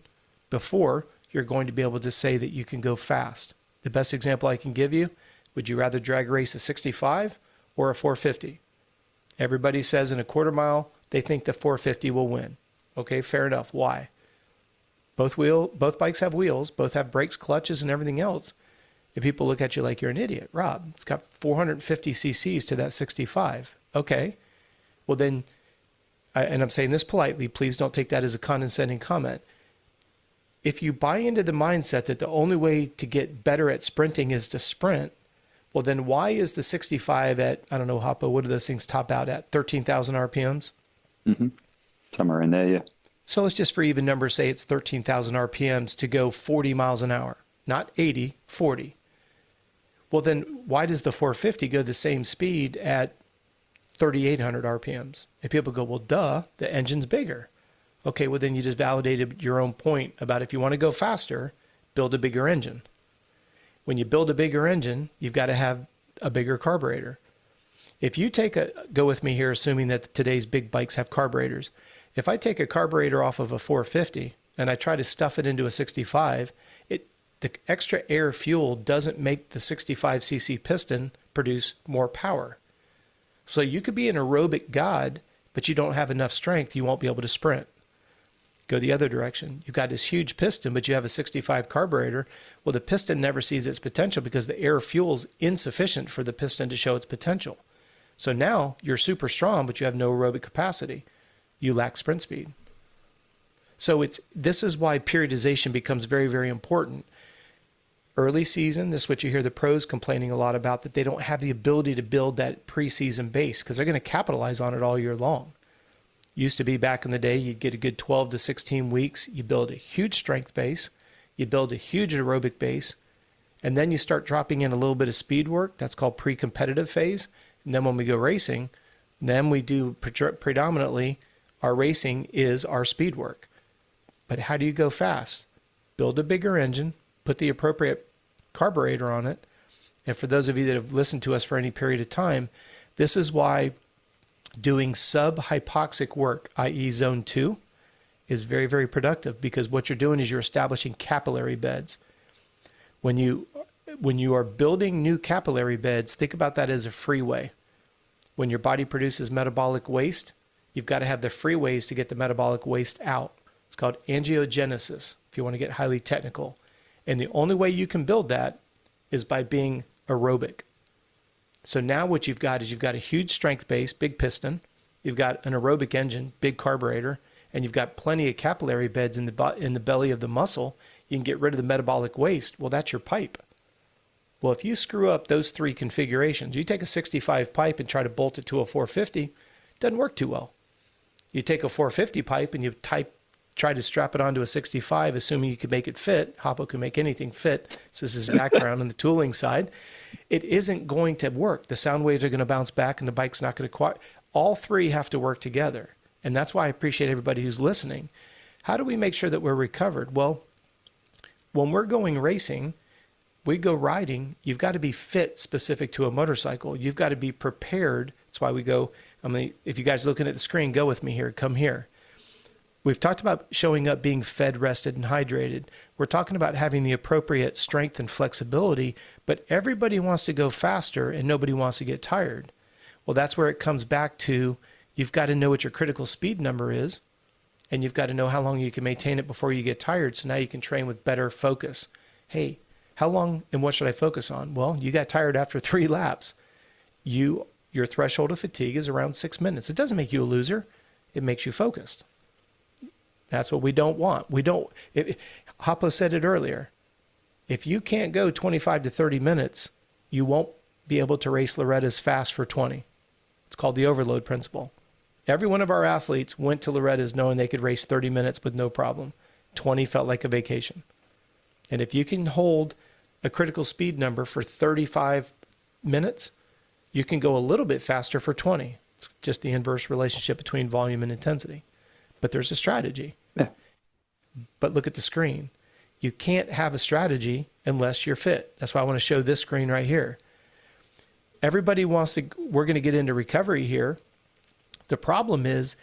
Speaker 2: before you're going to be able to say that you can go fast. The best example I can give you, would you rather drag race a 65 or a 450? Everybody says in a quarter mile, they think the 450 will win. Okay, fair enough. Why? Both bikes have wheels, both have brakes, clutches, and everything else. And people look at you like you're an idiot. Rob, it's got 450 cc's to that 65. Okay, well then, and I'm saying this politely, please don't take that as a condescending comment. If you buy into the mindset that the only way to get better at sprinting is to sprint, well then why is the 65 at, I don't know, Hoppo, what do those things top out at? 13,000 RPMs?
Speaker 3: Mm-hmm. Somewhere in there, yeah.
Speaker 2: So let's just for even numbers say it's 13,000 RPMs to go 40 miles an hour. Not 80, 40. Well then why does the 450 go the same speed at 3,800 RPMs? And people go, well, duh, the engine's bigger. Okay, well then you just validated your own point about if you want to go faster, build a bigger engine. When you build a bigger engine, you've got to have a bigger carburetor. If you go with me here, assuming that today's big bikes have carburetors. If I take a carburetor off of a 450 and I try to stuff it into a 65, the extra air fuel doesn't make the 65cc piston produce more power. So you could be an aerobic god, but you don't have enough strength, you won't be able to sprint. Go the other direction. You've got this huge piston, but you have a 65 carburetor. Well, the piston never sees its potential because the air fuel's insufficient for the piston to show its potential. So now you're super strong, but you have no aerobic capacity. You lack sprint speed. So this is why periodization becomes very, very important. Early season, this is what you hear the pros complaining a lot about, that they don't have the ability to build that preseason base because they're going to capitalize on it all year long. Used to be back in the day, you'd get a good 12 to 16 weeks, you build a huge strength base, you build a huge aerobic base, and then you start dropping in a little bit of speed work. That's called pre-competitive phase. And then when we go racing, then we do predominantly, our racing is our speed work. But how do you go fast? Build a bigger engine, put the appropriate carburetor on it. And for those of you that have listened to us for any period of time, this is why doing sub-hypoxic work, i.e. zone 2, is very, very productive, because what you're doing is you're establishing capillary beds. When you are building new capillary beds, think about that as a freeway. When your body produces metabolic waste, you've got to have the freeways to get the metabolic waste out. It's called angiogenesis, if you want to get highly technical. And the only way you can build that is by being aerobic. So now what you've got is you've got a huge strength base, big piston. You've got an aerobic engine, big carburetor, and you've got plenty of capillary beds in the belly of the muscle. You can get rid of the metabolic waste. Well, that's your pipe. Well, if you screw up those three configurations, you take a 65 pipe and try to bolt it to a 450, it doesn't work too well. You take a 450 pipe and you try to strap it onto a 65, assuming you can make it fit. Hoppo can make anything fit. This is his background on the tooling side. It isn't going to work. The sound waves are going to bounce back and the bike's not going to all three have to work together. And that's why I appreciate everybody who's listening. How do we make sure that we're recovered? Well, when we're going racing, we go riding, you've got to be fit specific to a motorcycle. You've got to be prepared. That's why we go, if you guys are looking at the screen, go with me here, come here. We've talked about showing up being fed, rested, and hydrated. We're talking about having the appropriate strength and flexibility, but everybody wants to go faster and nobody wants to get tired. Well, that's where it comes back to, you've got to know what your critical speed number is, and you've got to know how long you can maintain it before you get tired, so now you can train with better focus. Hey, how long and what should I focus on? Well, you got tired after 3 laps. Your threshold of fatigue is around 6 minutes. It doesn't make you a loser. It makes you focused. That's what we don't want. Hoppo said it earlier. If you can't go 25 to 30 minutes, you won't be able to race Loretta's fast for 20. It's called the overload principle. Every one of our athletes went to Loretta's knowing they could race 30 minutes with no problem. 20 felt like a vacation. And if you can hold a critical speed number for 35 minutes, you can go a little bit faster for 20. It's just the inverse relationship between volume and intensity. But there's a strategy.
Speaker 3: Yeah.
Speaker 2: But look at the screen. You can't have a strategy unless you're fit. That's why I want to show this screen right here. Everybody wants to, we're going to get into recovery here. The problem is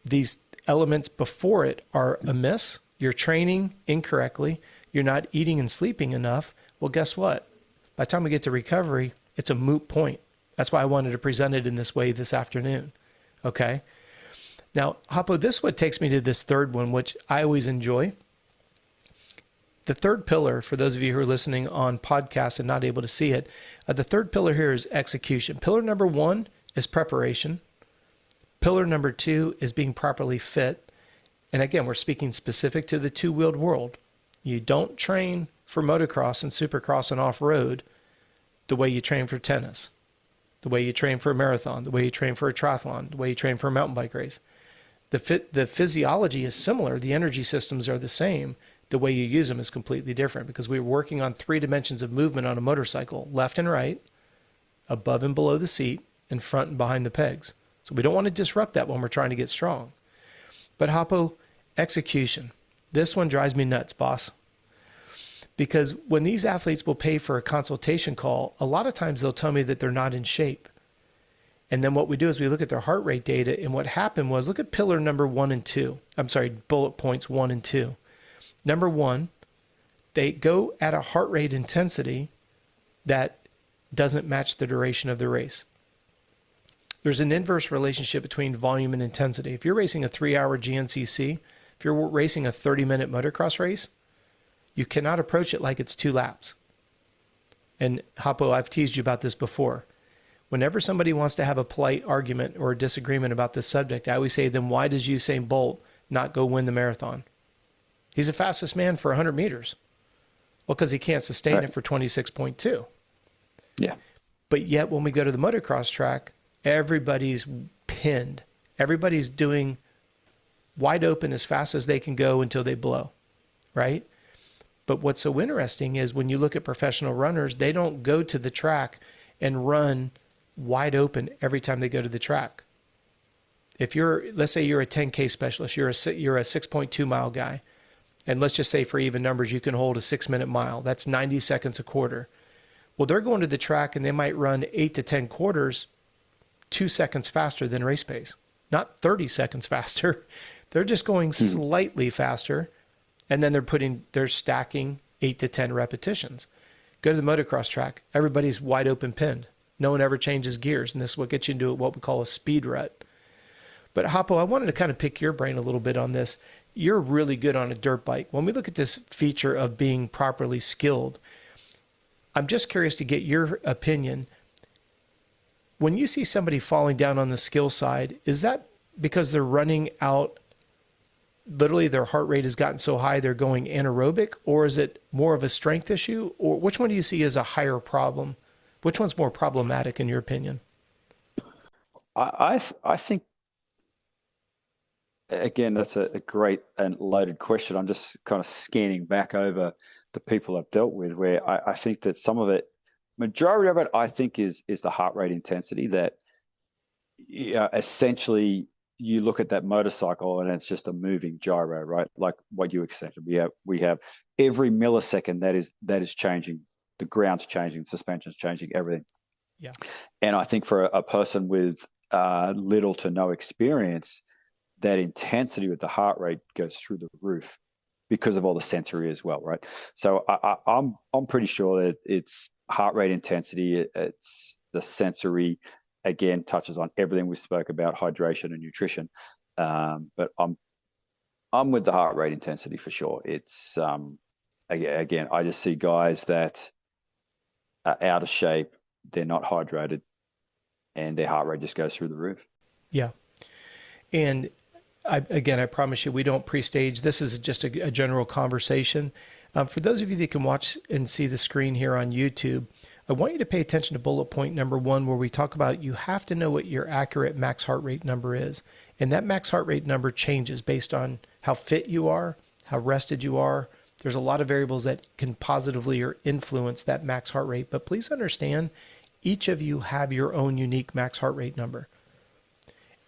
Speaker 2: these elements before it are amiss. You're training incorrectly. You're not eating and sleeping enough. Well, guess what? By the time we get to recovery, it's a moot point. That's why I wanted to present it in this way this afternoon. Okay? Now, Hoppo, this is what takes me to this third one, which I always enjoy. The third pillar, for those of you who are listening on podcasts and not able to see it, the third pillar here is execution. Pillar number 1 is preparation. Pillar number 2 is being properly fit. And again, we're speaking specific to the two-wheeled world. You don't train for motocross and supercross and off-road the way you train for tennis, the way you train for a marathon, the way you train for a triathlon, the way you train for a mountain bike race. The physiology is similar. The energy systems are the same. The way you use them is completely different, because we're working on 3 dimensions of movement on a motorcycle: left and right, above and below the seat, and front and behind the pegs. So we don't want to disrupt that when we're trying to get strong. But Hoppo, execution. This one drives me nuts, boss. Because when these athletes will pay for a consultation call, a lot of times they'll tell me that they're not in shape. And then what we do is we look at their heart rate data, and what happened was, look at pillar number 1 and 2. I'm sorry, bullet points 1 and 2. Number 1, they go at a heart rate intensity that doesn't match the duration of the race. There's an inverse relationship between volume and intensity. If you're racing a 3-hour GNCC, if you're racing a 30-minute motocross race, you cannot approach it like it's 2 laps. And Hoppo, I've teased you about this before. Whenever somebody wants to have a polite argument or a disagreement about this subject, I always say, then why does Usain Bolt not go win the marathon? He's the fastest man for 100 meters. Well, because he can't sustain it for 26.2.
Speaker 3: Yeah.
Speaker 2: But yet when we go to the motocross track, everybody's pinned. Everybody's doing wide open as fast as they can go until they blow, right? But what's so interesting is when you look at professional runners, they don't go to the track and run wide open every time they go to the track. If let's say you're a 10K specialist, you're a 6.2 mile guy, and let's just say for even numbers, you can hold a 6-minute mile. That's 90 seconds a quarter. Well, they're going to the track and they might run 8 to 10 quarters 2 seconds faster than race pace, not 30 seconds faster. They're just going slightly faster, and then they're stacking 8 to 10 repetitions. Go to the motocross track, everybody's wide open pinned. No one ever changes gears, and this is what gets you into what we call a speed rut. But Hoppo, I wanted to kind of pick your brain a little bit on this. You're really good on a dirt bike. When we look at this feature of being properly skilled, I'm just curious to get your opinion. When you see somebody falling down on the skill side, is that because they're running out, literally their heart rate has gotten so high they're going anaerobic, or is it more of a strength issue? Or which one do you see as a higher problem? Which one's more problematic in your opinion?
Speaker 3: I think, again, that's a great and loaded question. I'm just kind of scanning back over the people I've dealt with, where I think that some of it, majority of it, I think is the heart rate intensity. That essentially you look at that motorcycle and it's just a moving gyro, right? Like what you accepted. We have every millisecond that is changing. The ground's changing, the suspension's changing, everything.
Speaker 2: Yeah.
Speaker 3: And I think for a person with little to no experience, that intensity with the heart rate goes through the roof because of all the sensory as well, right? So I'm pretty sure that it's heart rate intensity, it's the sensory, again, touches on everything we spoke about, hydration and nutrition. But I'm with the heart rate intensity for sure. It's again, I just see guys that are out of shape, they're not hydrated, and their heart rate just goes through the roof.
Speaker 2: Yeah. And I promise you, we don't pre-stage. This is just a general conversation. For those of you that can watch and see the screen here on YouTube, I want you to pay attention to bullet point number 1, where we talk about you have to know what your accurate max heart rate number is. And that max heart rate number changes based on how fit you are, how rested you are. There's a lot of variables that can positively or influence that max heart rate. But please understand, each of you have your own unique max heart rate number.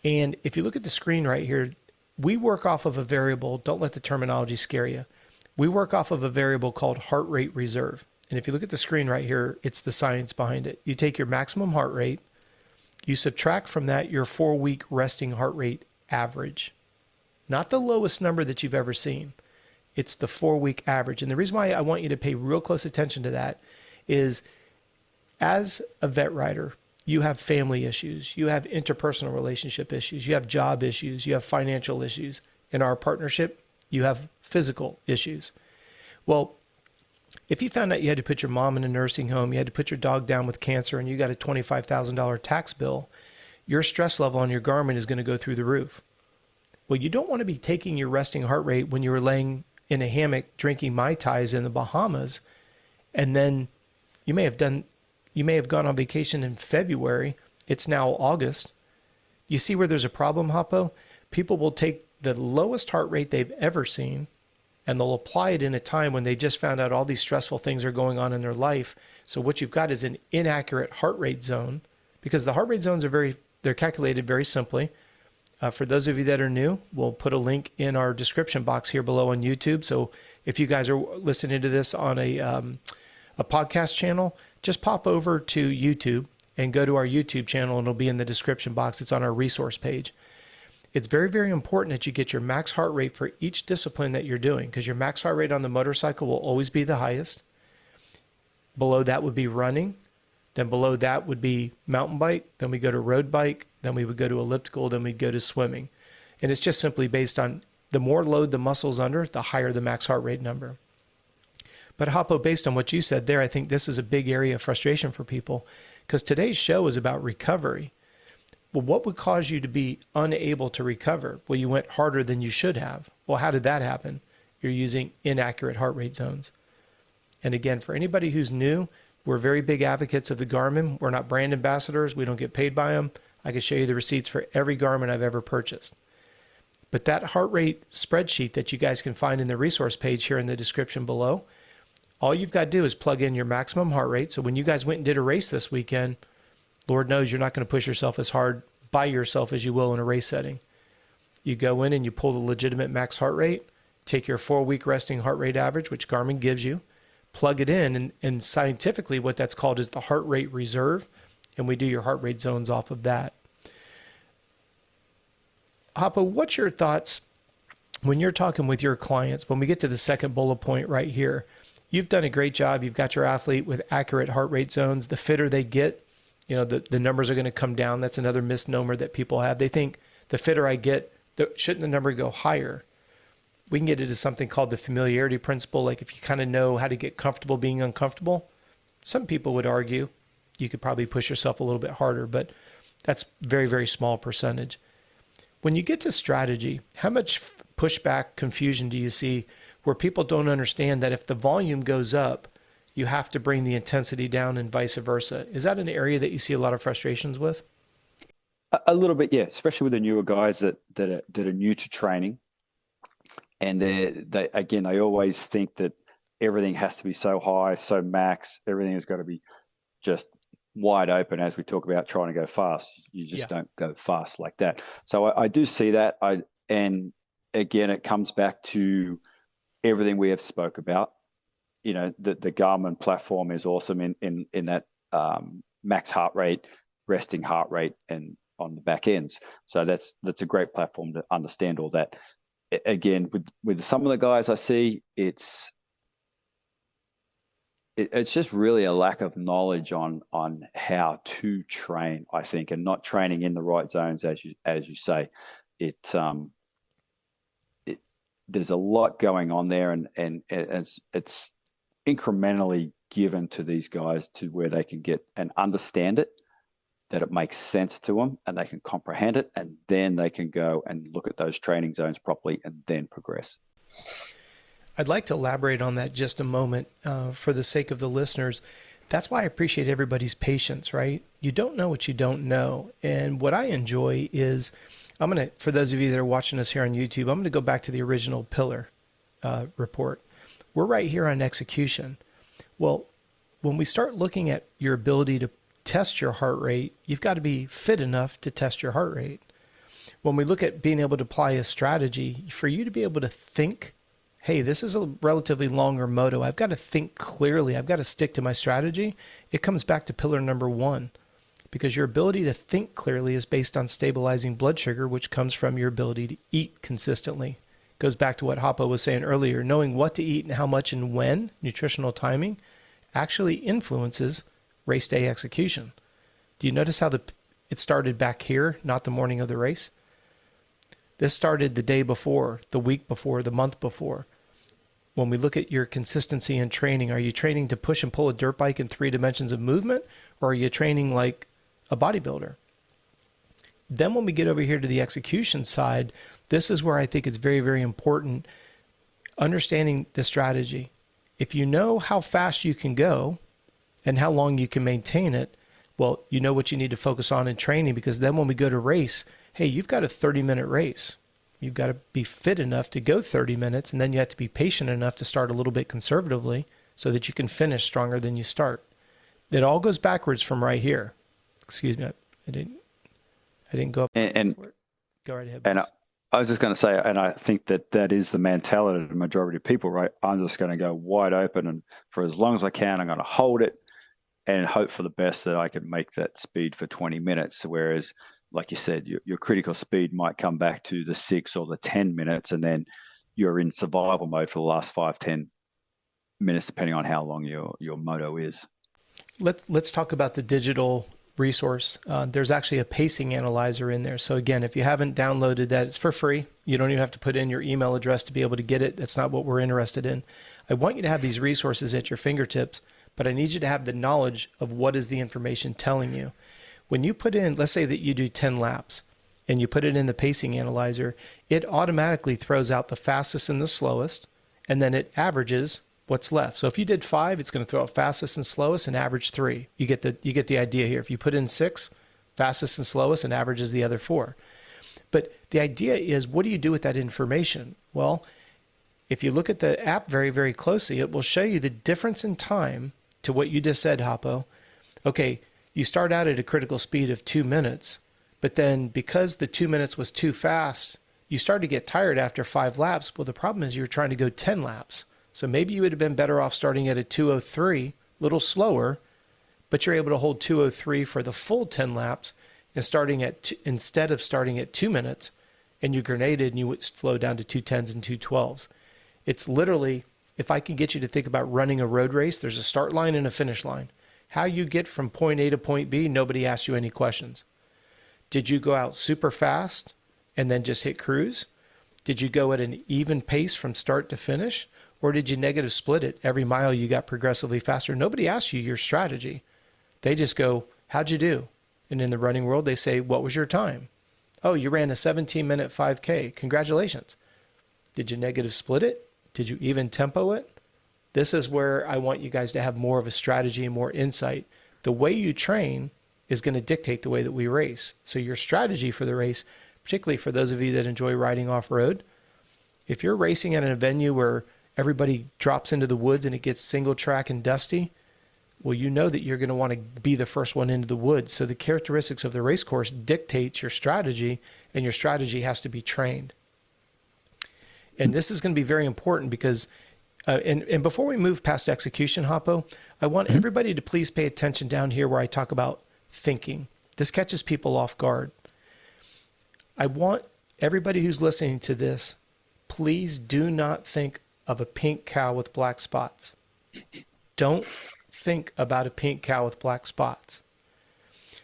Speaker 2: And if you look at the screen right here, we work off of a variable. Don't let the terminology scare you. We work off of a variable called heart rate reserve. And if you look at the screen right here, it's the science behind it. You take your maximum heart rate, you subtract from that your 4-week resting heart rate average. Not the lowest number that you've ever seen. It's the 4-week average. And the reason why I want you to pay real close attention to that is, as a vet rider, you have family issues, you have interpersonal relationship issues, you have job issues, you have financial issues. In our partnership, you have physical issues. Well, if you found out you had to put your mom in a nursing home, you had to put your dog down with cancer, and you got a $25,000 tax bill, your stress level on your Garmin is going to go through the roof. Well, you don't want to be taking your resting heart rate when you were laying in a hammock drinking Mai Tais in the Bahamas, and then you may have gone on vacation in February. It's now August. You see where there's a problem, Hoppo? People will take the lowest heart rate they've ever seen, and they'll apply it in a time when they just found out all these stressful things are going on in their life. So what you've got is an inaccurate heart rate zone, because the heart rate zones they're calculated very simply. For those of you that are new, we'll put a link in our description box here below on YouTube. So if you guys are listening to this on a podcast channel, just pop over to YouTube and go to our YouTube channel, and it'll be in the description box. It's on our resource page. It's very, very important that you get your max heart rate for each discipline that you're doing, because your max heart rate on the motorcycle will always be the highest. Below that would be running. Then below that would be mountain bike. Then we go to road bike. Then we would go to elliptical. Then we'd go to swimming. And it's just simply based on the more load the muscle's under, the higher the max heart rate number. But Hoppo, based on what you said there, I think this is a big area of frustration for people, because today's show is about recovery. Well, what would cause you to be unable to recover? Well, you went harder than you should have. Well, how did that happen? You're using inaccurate heart rate zones. And again, for anybody who's new, we're very big advocates of the Garmin. We're not brand ambassadors. We don't get paid by them. I can show you the receipts for every Garmin I've ever purchased. But that heart rate spreadsheet that you guys can find in the resource page here in the description below, all you've got to do is plug in your maximum heart rate. So when you guys went and did a race this weekend, Lord knows you're not going to push yourself as hard by yourself as you will in a race setting. You go in and you pull the legitimate max heart rate, take your 4-week resting heart rate average, which Garmin gives you, plug it in, and scientifically what that's called is the heart rate reserve, and we do your heart rate zones off of that. Hoppo, what's your thoughts when you're talking with your clients, when we get to the second bullet point right here? You've done a great job. You've got your athlete with accurate heart rate zones. The fitter they get, the numbers are going to come down. That's another misnomer that people have. They think the fitter I get, shouldn't the number go higher? We can get into something called the familiarity principle. Like if you kind of know how to get comfortable being uncomfortable, some people would argue you could probably push yourself a little bit harder, but that's very, very small percentage. When you get to strategy, how much pushback, confusion do you see where people don't understand that if the volume goes up, you have to bring the intensity down and vice versa? Is that an area that you see a lot of frustrations with?
Speaker 3: A little bit, yeah, especially with the newer guys that are new to training. And they always think that everything has to be so high, so max. Everything has got to be just wide open. As we talk about trying to go fast, you just don't go fast like that. So I do see that. And again, it comes back to everything we have spoke about. The Garmin platform is awesome in that max heart rate, resting heart rate, and on the back ends. So that's a great platform to understand all that. Again, with some of the guys I see, it's just really a lack of knowledge on how to train, I think, and not training in the right zones, as you say. There's a lot going on there, and it's incrementally given to these guys to where they can get and understand it, that it makes sense to them and they can comprehend it, and then they can go and look at those training zones properly and then progress.
Speaker 2: I'd like to elaborate on that just a moment for the sake of the listeners. That's why I appreciate everybody's patience, right? You don't know what you don't know. And what I enjoy is, for those of you that are watching us here on YouTube, I'm going to go back to the original pillar report. We're right here on execution. Well, when we start looking at your ability to test your heart rate, you've got to be fit enough to test your heart rate. When we look at being able to apply a strategy, for you to be able to think, hey, this is a relatively longer moto, I've got to think clearly, I've got to stick to my strategy, it comes back to pillar number 1, because your ability to think clearly is based on stabilizing blood sugar, which comes from your ability to eat consistently. It goes back to what Hoppo was saying earlier. Knowing what to eat and how much and when, nutritional timing, actually influences race day execution. Do you notice how it started back here, not the morning of the race? This started the day before, the week before, the month before. When we look at your consistency in training, are you training to push and pull a dirt bike in 3 dimensions of movement, or are you training like a bodybuilder? Then when we get over here to the execution side, this is where I think it's very, very important, understanding the strategy. If you know how fast you can go and how long you can maintain it, well, you know what you need to focus on in training, because then when we go to race, hey, you've got a 30-minute race. You've got to be fit enough to go 30 minutes, and then you have to be patient enough to start a little bit conservatively so that you can finish stronger than you start. It all goes backwards from right here. Excuse me, I didn't go up.
Speaker 3: And
Speaker 2: go right ahead.
Speaker 3: And I was just going to say, and I think that is the mentality of the majority of people, right? I'm just going to go wide open, and for as long as I can, I'm going to hold it and hope for the best that I can make that speed for 20 minutes. Whereas, like you said, your critical speed might come back to the 6 or the 10 minutes, and then you're in survival mode for the last 5-10 minutes, depending on how long your moto is.
Speaker 2: Let's talk about the digital resource. There's actually a pacing analyzer in there. So again, if you haven't downloaded that, it's for free. You don't even have to put in your email address to be able to get it. That's not what we're interested in. I want you to have these resources at your fingertips, but I need you to have the knowledge of what is the information telling you. When you put in, let's say that you do 10 laps and you put it in the pacing analyzer, it automatically throws out the fastest and the slowest, and then it averages what's left. So if you did 5, it's going to throw out fastest and slowest and average 3. You get the idea here. If you put in 6, fastest and slowest and average is the other 4. But the idea is, what do you do with that information? Well, if you look at the app very, very closely, it will show you the difference in time to what you just said, Hoppo. Okay, you start out at a critical speed of 2 minutes, but then because the 2 minutes was too fast, you start to get tired after 5 laps. Well, the problem is you're trying to go 10 laps. So maybe you would have been better off starting at a 2:03, a little slower, but you're able to hold 2:03 for the full 10 laps and instead of starting at 2 minutes, and you grenaded and you would slow down to 2:10s and 2:12s. It's literally, if I can get you to think about running a road race, there's a start line and a finish line. How you get from point A to point B, nobody asks you any questions. Did you go out super fast and then just hit cruise? Did you go at an even pace from start to finish? Or did you negative split it? Every mile you got progressively faster. Nobody asks you your strategy. They just go, how'd you do? And in the running world, they say, what was your time? Oh, you ran a 17-minute 5K. Congratulations. Did you negative split it? Did you even tempo it? This is where I want you guys to have more of a strategy and more insight. The way you train is going to dictate the way that we race. So your strategy for the race, particularly for those of you that enjoy riding off-road, if you're racing at a venue where everybody drops into the woods and it gets single track and dusty, well, you know that you're going to want to be the first one into the woods. So the characteristics of the race course dictates your strategy, and your strategy has to be trained. And this is going to be very important because, and before we move past execution, Hoppo, I want everybody to please pay attention down here where I talk about thinking. This catches people off guard. I want everybody who's listening to this, please do not think of a pink cow with black spots. Don't think about a pink cow with black spots.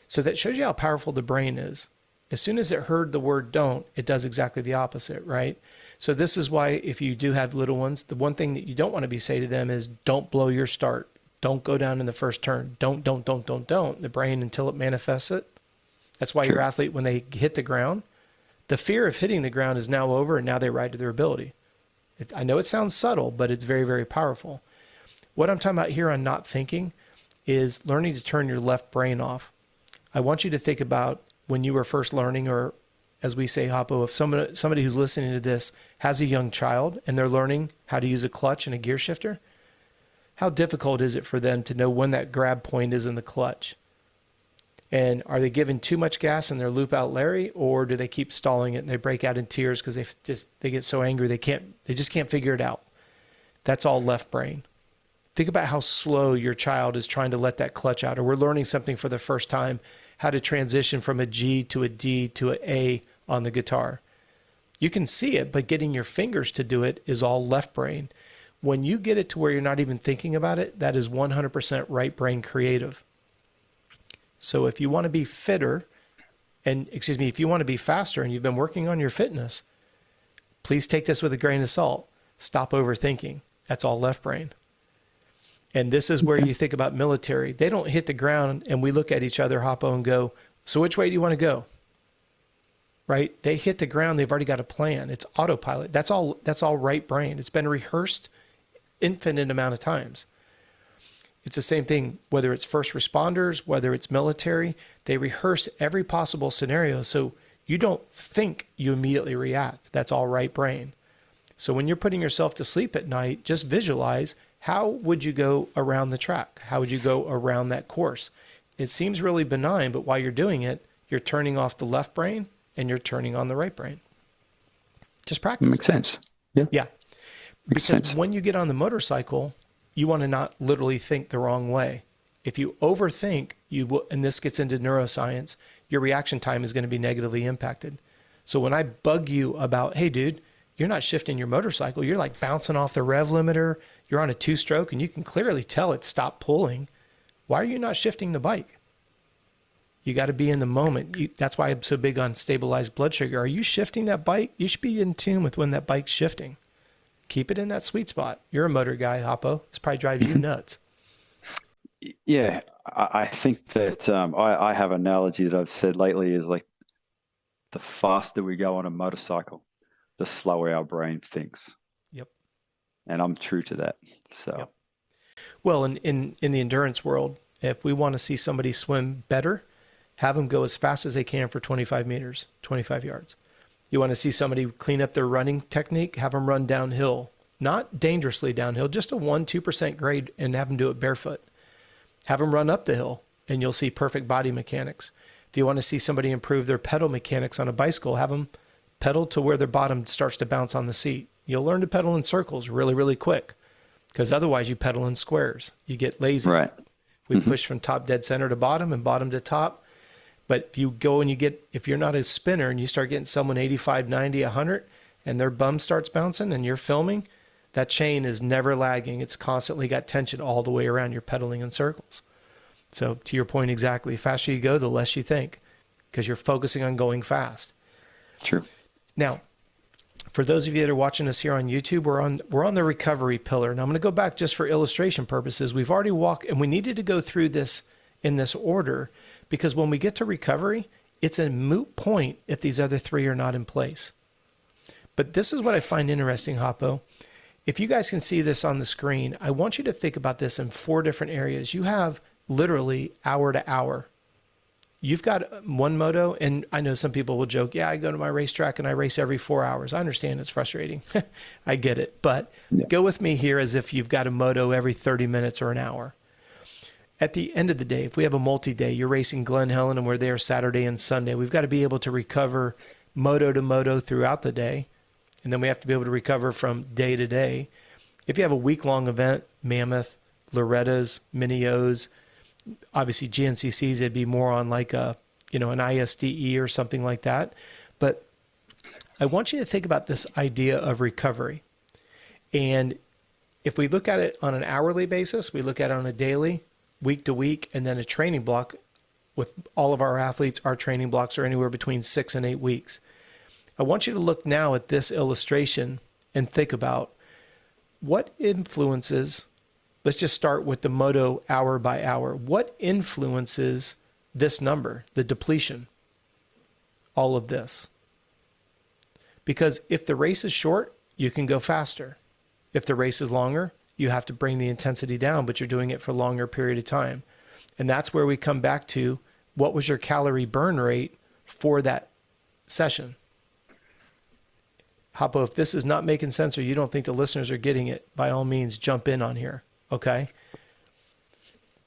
Speaker 2: So that shows you how powerful the brain is. As soon as it heard the word don't, it does exactly the opposite, right? So this is why if you do have little ones, the one thing that you don't want to be say to them is don't blow your start. Don't go down in the first turn. Don't. The brain, until it manifests it. That's why your athlete, when they hit the ground, the fear of hitting the ground is now over, and now they ride to their ability. I know it sounds subtle, but it's very, very powerful. What I'm talking about here on not thinking is learning to turn your left brain off. I want you to think about when you were first learning, or as we say, Hoppo, if somebody who's listening to this has a young child and they're learning how to use a clutch and a gear shifter, how difficult is it for them to know when that grab point is in the clutch? And are they giving too much gas in their loop out Larry, or do they keep stalling it and they break out in tears because they get so angry they just can't figure it out? That's all left brain. Think about how slow your child is trying to let that clutch out, or we're learning something for the first time, how to transition from a G to a D to an A on the guitar. You can see it, but getting your fingers to do it is all left brain. When you get it to where you're not even thinking about it, that is 100% right brain creative. So if you want to be fitter, if you want to be faster and you've been working on your fitness, please take this with a grain of salt. Stop overthinking. That's all left brain. And this is where you think about military. They don't hit the ground and we look at each other, Hoppo, and go, so which way do you want to go? Right? They hit the ground. They've already got a plan. It's autopilot. That's all right brain. It's been rehearsed infinite amount of times. It's the same thing, whether it's first responders, whether it's military, they rehearse every possible scenario. So you don't think, you immediately react. That's all right brain. So when you're putting yourself to sleep at night, just visualize, how would you go around the track? How would you go around that course? It seems really benign, but while you're doing it, you're turning off the left brain and you're turning on the right brain. Just practice.
Speaker 3: Makes sense. Yeah.
Speaker 2: Yeah.
Speaker 3: Makes sense.
Speaker 2: When you get on the motorcycle, you want to not literally think the wrong way. If you overthink, you will, and this gets into neuroscience, your reaction time is going to be negatively impacted. So when I bug you about, hey, dude, you're not shifting your motorcycle, you're like bouncing off the rev limiter, you're on a 2-stroke, and you can clearly tell it stopped pulling. Why are you not shifting the bike? You got to be in the moment. That's why I'm so big on stabilized blood sugar. Are you shifting that bike? You should be in tune with when that bike's shifting. Keep it in that sweet spot. You're a motor guy, Hoppo. This probably drives you nuts.
Speaker 3: Yeah, I think that I have an analogy that I've said lately is like the faster we go on a motorcycle, the slower our brain thinks.
Speaker 2: Yep.
Speaker 3: and I'm true to that. So,
Speaker 2: Yep. Well, in the endurance world, if we want to see somebody swim better, have them go as fast as they can for 25 meters, 25 yards. You want to see somebody clean up their running technique, have them run downhill, not dangerously downhill, just a 1-2% grade, and have them do it barefoot. Have them run up the hill, and you'll see perfect body mechanics. If you want to see somebody improve their pedal mechanics on a bicycle, have them pedal to where their bottom starts to bounce on the seat. You'll learn to pedal in circles really, really quick, because otherwise you pedal in squares. You get lazy.
Speaker 3: right.
Speaker 2: We push from top dead center to bottom and bottom to top. But if you go and if you're not a spinner and you start getting someone 85, 90, 100, and their bum starts bouncing and you're filming, that chain is never lagging. It's constantly got tension all the way around. You're pedaling in circles. So to your point exactly, the faster you go, the less you think, because you're focusing on going fast.
Speaker 3: True.
Speaker 2: Now, for those of you that are watching us here on YouTube, we're on the recovery pillar. And I'm going to go back just for illustration purposes. We've already walked, and we needed to go through this in this order, because when we get to recovery, it's a moot point if these other three are not in place. But this is what I find interesting, Hoppo. If you guys can see this on the screen, I want you to think about this in 4 different areas. You have literally hour to hour. You've got one moto, and I know some people will joke, yeah, I go to my racetrack and I race every 4 hours. I understand it's frustrating. I get it. But go with me here as if you've got a moto every 30 minutes or an hour. At the end of the day, if we have a multi-day, you're racing Glen Helen and we're there Saturday and Sunday, we've got to be able to recover moto to moto throughout the day. And then we have to be able to recover from day to day. If you have a week-long event, Mammoth, Loretta's, Mini-O's, obviously GNCCs, it'd be more on like an ISDE or something like that. But I want you to think about this idea of recovery. And if we look at it on an hourly basis, we look at it on a daily, week to week, and then a training block. With all of our athletes, our training blocks are anywhere between 6 and 8 weeks. I want you to look now at this illustration and think about what influences, let's just start with the moto hour by hour. What influences this number, the depletion, all of this? Because if the race is short, you can go faster. If the race is longer, you have to bring the intensity down, but you're doing it for a longer period of time. And that's where we come back to what was your calorie burn rate for that session. Hoppo, if this is not making sense or you don't think the listeners are getting it, by all means, jump in on here, okay?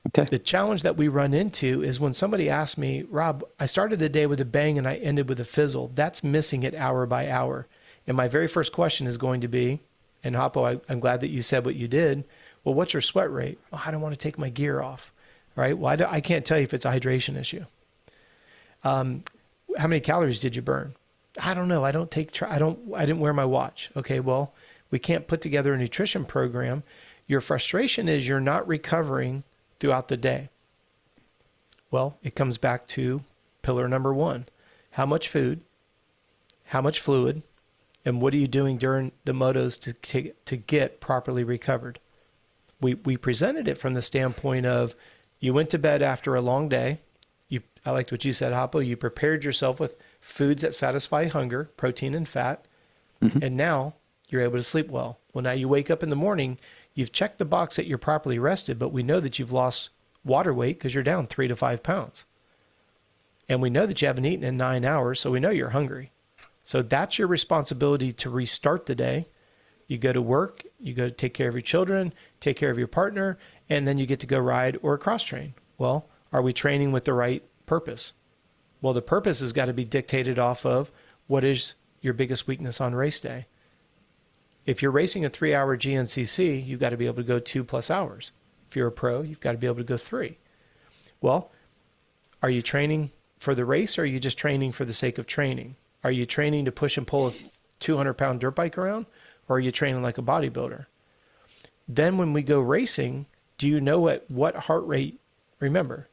Speaker 3: Okay.
Speaker 2: The challenge that we run into is when somebody asks me, Rob, I started the day with a bang and I ended with a fizzle. That's missing it hour by hour. And my very first question is going to be, and Hoppo, I'm glad that you said what you did. Well, what's your sweat rate? Oh, I don't want to take my gear off, right? Well, I can't tell you if it's a hydration issue. How many calories did you burn? I don't know. I didn't wear my watch. Okay, well, we can't put together a nutrition program. Your frustration is you're not recovering throughout the day. Well, it comes back to pillar number 1. How much food, how much fluid, and what are you doing during the motos to get properly recovered? We presented it from the standpoint of you went to bed after a long day. I liked what you said, Hoppo. You prepared yourself with foods that satisfy hunger, protein and fat, and now you're able to sleep well. Well, now you wake up in the morning, you've checked the box that you're properly rested, but we know that you've lost water weight because you're down 3 to 5 pounds. And we know that you haven't eaten in 9 hours, so we know you're hungry. So that's your responsibility to restart the day. You go to work, you go to take care of your children, take care of your partner, and then you get to go ride or cross train. Well, are we training with the right purpose? Well, the purpose has got to be dictated off of what is your biggest weakness on race day. If you're racing a 3-hour GNCC, you've got to be able to go 2+ hours. If you're a pro, you've got to be able to go 3. Well, are you training for the race or are you just training for the sake of training? Are you training to push and pull a 200-pound dirt bike around, or are you training like a bodybuilder? Then when we go racing, do you know at what heart rate? Remember,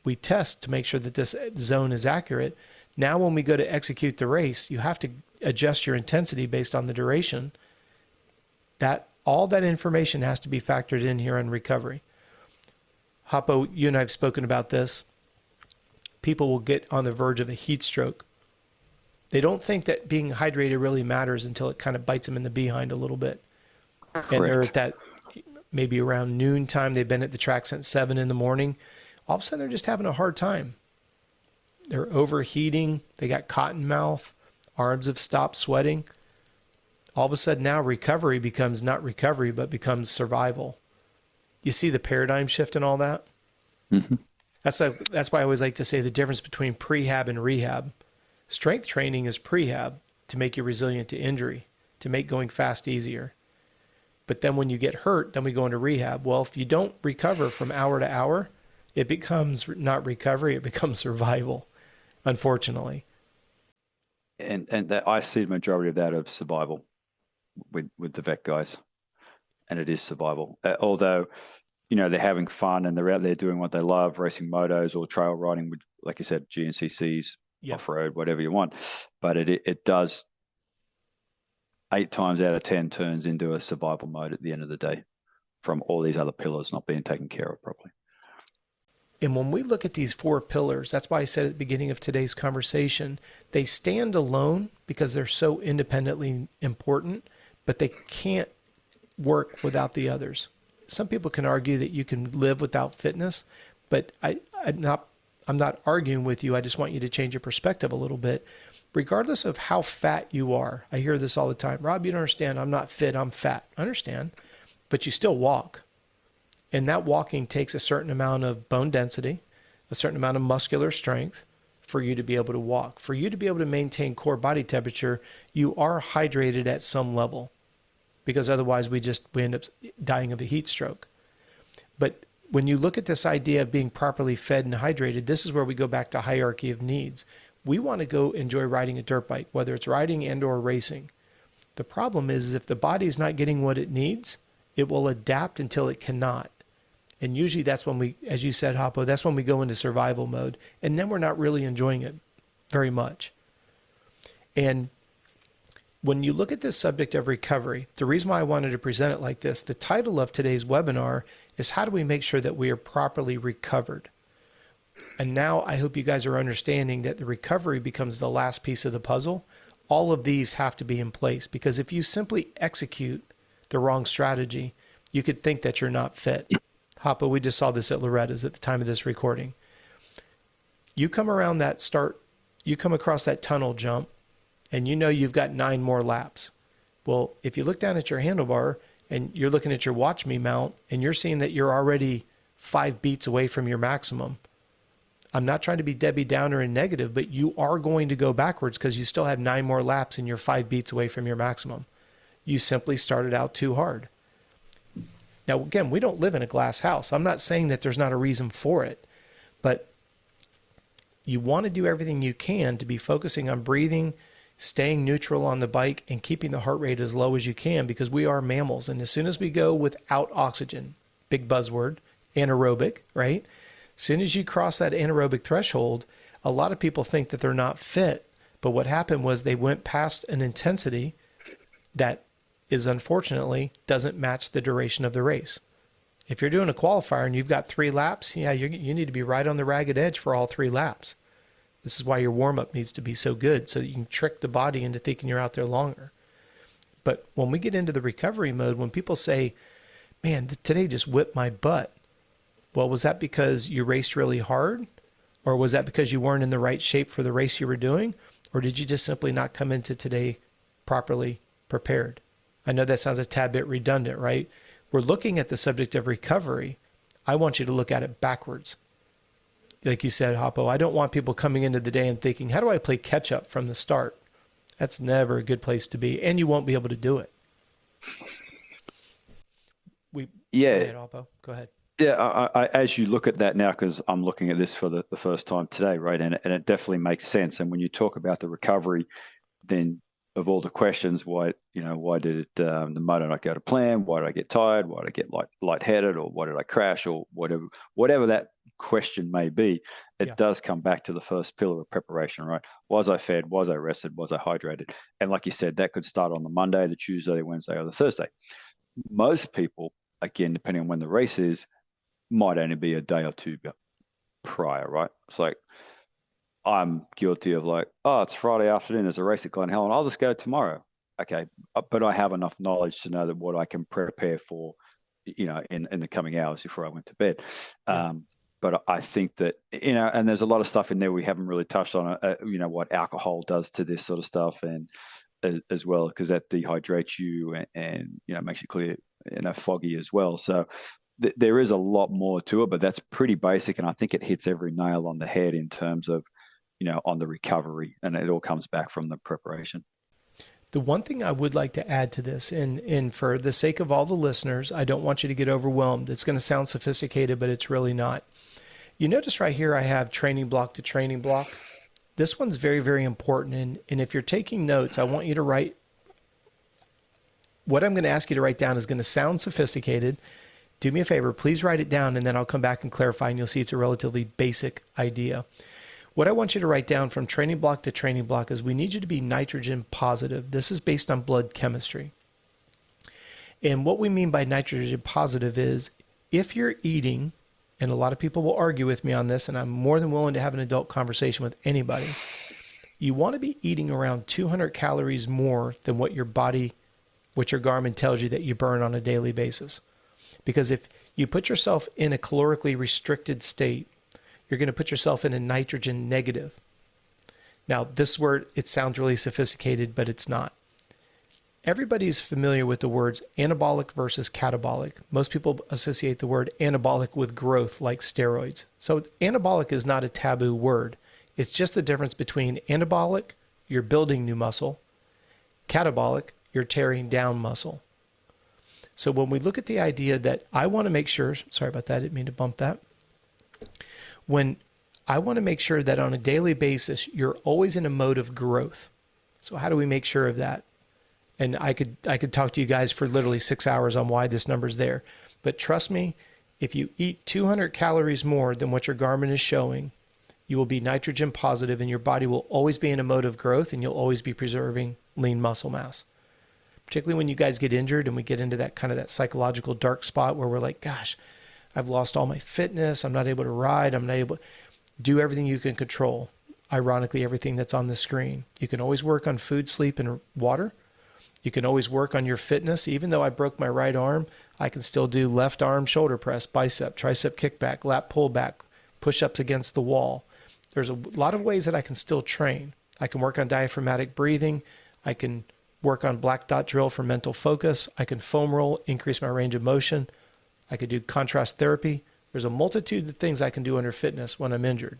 Speaker 2: we test to make sure that this zone is accurate. Now when we go to execute the race, you have to adjust your intensity based on the duration. All that information has to be factored in here on recovery. Hoppo, you and I have spoken about this. People will get on the verge of a heat stroke. They don't think that being hydrated really matters until it kind of bites them in the behind a little bit. and they're at
Speaker 3: Correct.
Speaker 2: that maybe around noon time. They've been at the track since 7 in the morning. All of a sudden, they're just having a hard time. They're overheating. They got cotton mouth. Arms have stopped sweating. All of a sudden now recovery becomes not recovery, but becomes survival. You see the paradigm shift in all that?
Speaker 3: Hmm.
Speaker 2: That's why I always like to say the difference between prehab and rehab. Strength training is prehab to make you resilient to injury, to make going fast easier. But then when you get hurt, then we go into rehab. Well, if you don't recover from hour to hour, it becomes not recovery, it becomes survival, unfortunately.
Speaker 3: And that I see the majority of that of survival with the vet guys, and it is survival. Although, they're having fun and they're out there doing what they love, racing motos or trail riding with, like you said, GNCCs,
Speaker 2: Yeah.
Speaker 3: off-road, whatever you want. But it does 8 times out of 10 turns into a survival mode at the end of the day from all these other pillars not being taken care of properly.
Speaker 2: And when we look at these 4 pillars, that's why I said at the beginning of today's conversation, they stand alone because they're so independently important, but they can't work without the others. Some people can argue that you can live without fitness, but I'm not arguing with you. I just want you to change your perspective a little bit. Regardless of how fat you are, I hear this all the time. Rob, you don't understand. I'm not fit. I'm fat. I understand, but you still walk. And that walking takes a certain amount of bone density, a certain amount of muscular strength for you to be able to walk. For you to be able to maintain core body temperature, you are hydrated at some level, because otherwise we end up dying of a heat stroke. But when you look at this idea of being properly fed and hydrated, this is where we go back to hierarchy of needs. We want to go enjoy riding a dirt bike, whether it's riding and or racing. The problem is if the body is not getting what it needs, it will adapt until it cannot. And usually that's when we, as you said, Hoppo, that's when we go into survival mode. And then we're not really enjoying it very much. And when you look at this subject of recovery, the reason why I wanted to present it like this, the title of today's webinar is how do we make sure that we are properly recovered? And now I hope you guys are understanding that the recovery becomes the last piece of the puzzle. All of these have to be in place, because if you simply execute the wrong strategy, you could think that you're not fit. Hoppo, we just saw this at Loretta's at the time of this recording. You come around that you come across that tunnel jump, and you know you've got 9 more laps. Well, if you look down at your handlebar and you're looking at your watch me mount and you're seeing that you're already 5 beats away from your maximum, I'm not trying to be Debbie Downer and negative, but you are going to go backwards because you still have 9 more laps and you're 5 beats away from your maximum. You simply started out too hard. Now, again, we don't live in a glass house. I'm not saying that there's not a reason for it, but you want to do everything you can to be focusing on breathing, staying neutral on the bike, and keeping the heart rate as low as you can, because we are mammals. And as soon as we go without oxygen, big buzzword, anaerobic, right? As soon as you cross that anaerobic threshold, a lot of people think that they're not fit. But what happened was they went past an intensity that is unfortunately doesn't match the duration of the race. If you're doing a qualifier and you've got 3 laps, yeah, you need to be right on the ragged edge for all 3 laps. This is why your warm-up needs to be so good, so that you can trick the body into thinking you're out there longer. But when we get into the recovery mode, when people say, man, today just whipped my butt. Well, was that because you raced really hard? Or was that because you weren't in the right shape for the race you were doing? Or did you just simply not come into today properly prepared? I know that sounds a tad bit redundant, right? We're looking at the subject of recovery. I want you to look at it backwards. Like you said, Hoppo, I don't want people coming into the day and thinking, how do I play catch up from the start? That's never a good place to be, and you won't be able to do it. Go ahead, Hoppo. Go ahead.
Speaker 3: Yeah, I, as you look at that now, because I'm looking at this for the first time today, right? And it definitely makes sense. And when you talk about the recovery, then of all the questions, why did the motor not go to plan? Why did I get tired? Why did I get lightheaded? Or why did I crash? Or whatever that question may be, it does come back to the first pillar of preparation, right? Was I fed? Was I rested? Was I hydrated? And like you said, that could start on the Monday, the Tuesday, the Wednesday, or the Thursday. Most people, again, depending on when the race is, might only be a day or two prior, right? It's like, I'm guilty of it's Friday afternoon, there's a race at Glen Helen, I'll just go tomorrow. okay, but I have enough knowledge to know that what I can prepare for, in the coming hours before I went to bed.
Speaker 2: Yeah.
Speaker 3: But I think that, and there's a lot of stuff in there we haven't really touched on, what alcohol does to this sort of stuff, and as well, because that dehydrates you and makes you clear, foggy as well. So there is a lot more to it, but that's pretty basic. And I think it hits every nail on the head in terms of, on the recovery, and it all comes back from the preparation.
Speaker 2: The one thing I would like to add to this, and for the sake of all the listeners, I don't want you to get overwhelmed. It's going to sound sophisticated, but it's really not. You notice right here I have training block to training block. This one's very, very important. And if you're taking notes, I want you to write. What I'm going to ask you to write down is going to sound sophisticated. Do me a favor, please write it down, and then I'll come back and clarify, and you'll see it's a relatively basic idea. What I want you to write down from training block to training block is we need you to be nitrogen positive. This is based on blood chemistry. And what we mean by nitrogen positive is if you're eating, and a lot of people will argue with me on this, and I'm more than willing to have an adult conversation with anybody, you want to be eating around 200 calories more than what your Garmin tells you that you burn on a daily basis. Because if you put yourself in a calorically restricted state, you're going to put yourself in a nitrogen negative. Now, this word, it sounds really sophisticated, but it's not. Everybody's familiar with the words anabolic versus catabolic. Most people associate the word anabolic with growth, like steroids. So anabolic is not a taboo word. It's just the difference between anabolic, you're building new muscle, catabolic, you're tearing down muscle. So when we look at the idea that I want to make sure, sorry about that, I didn't mean to bump that. When I want to make sure that on a daily basis, you're always in a mode of growth. So how do we make sure of that? And I could talk to you guys for literally 6 hours on why this number's there. But trust me, if you eat 200 calories more than what your Garmin is showing, you will be nitrogen positive and your body will always be in a mode of growth and you'll always be preserving lean muscle mass. Particularly when you guys get injured and we get into that kind of that psychological dark spot where we're like, gosh, I've lost all my fitness. I'm not able to ride. I'm not able to do everything you can control. Ironically, everything that's on the screen. You can always work on food, sleep, and water. You can always work on your fitness. Even though I broke my right arm, I can still do left arm shoulder press, bicep, tricep kickback, lat pullback, push-ups against the wall. There's a lot of ways that I can still train. I can work on diaphragmatic breathing. I can work on black dot drill for mental focus. I can foam roll, increase my range of motion. I could do contrast therapy. There's a multitude of things I can do under fitness when I'm injured.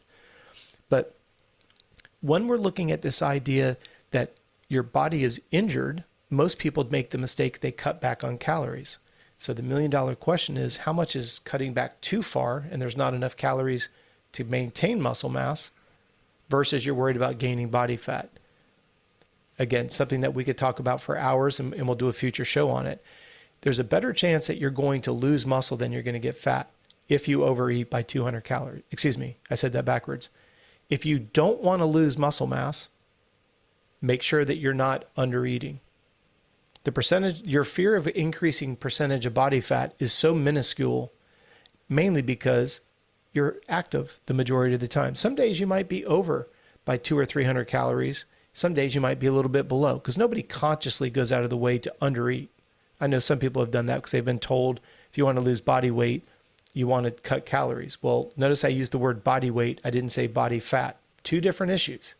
Speaker 2: But when we're looking at this idea that your body is injured, most people make the mistake they cut back on calories. So the $1 million question is, how much is cutting back too far and there's not enough calories to maintain muscle mass versus you're worried about gaining body fat? Again, something that we could talk about for hours and we'll do a future show on it. There's a better chance that you're going to lose muscle than you're going to get fat if you overeat by 200 calories. Excuse me, I said that backwards. If you don't want to lose muscle mass, make sure that you're not undereating. The percentage, your fear of increasing percentage of body fat is so minuscule, mainly because you're active the majority of the time. Some days you might be over by 200 or 300 calories. Some days you might be a little bit below because nobody consciously goes out of the way to undereat. I know some people have done that because they've been told if you want to lose body weight, you want to cut calories. Well, notice I used the word body weight. I didn't say body fat. Two different issues.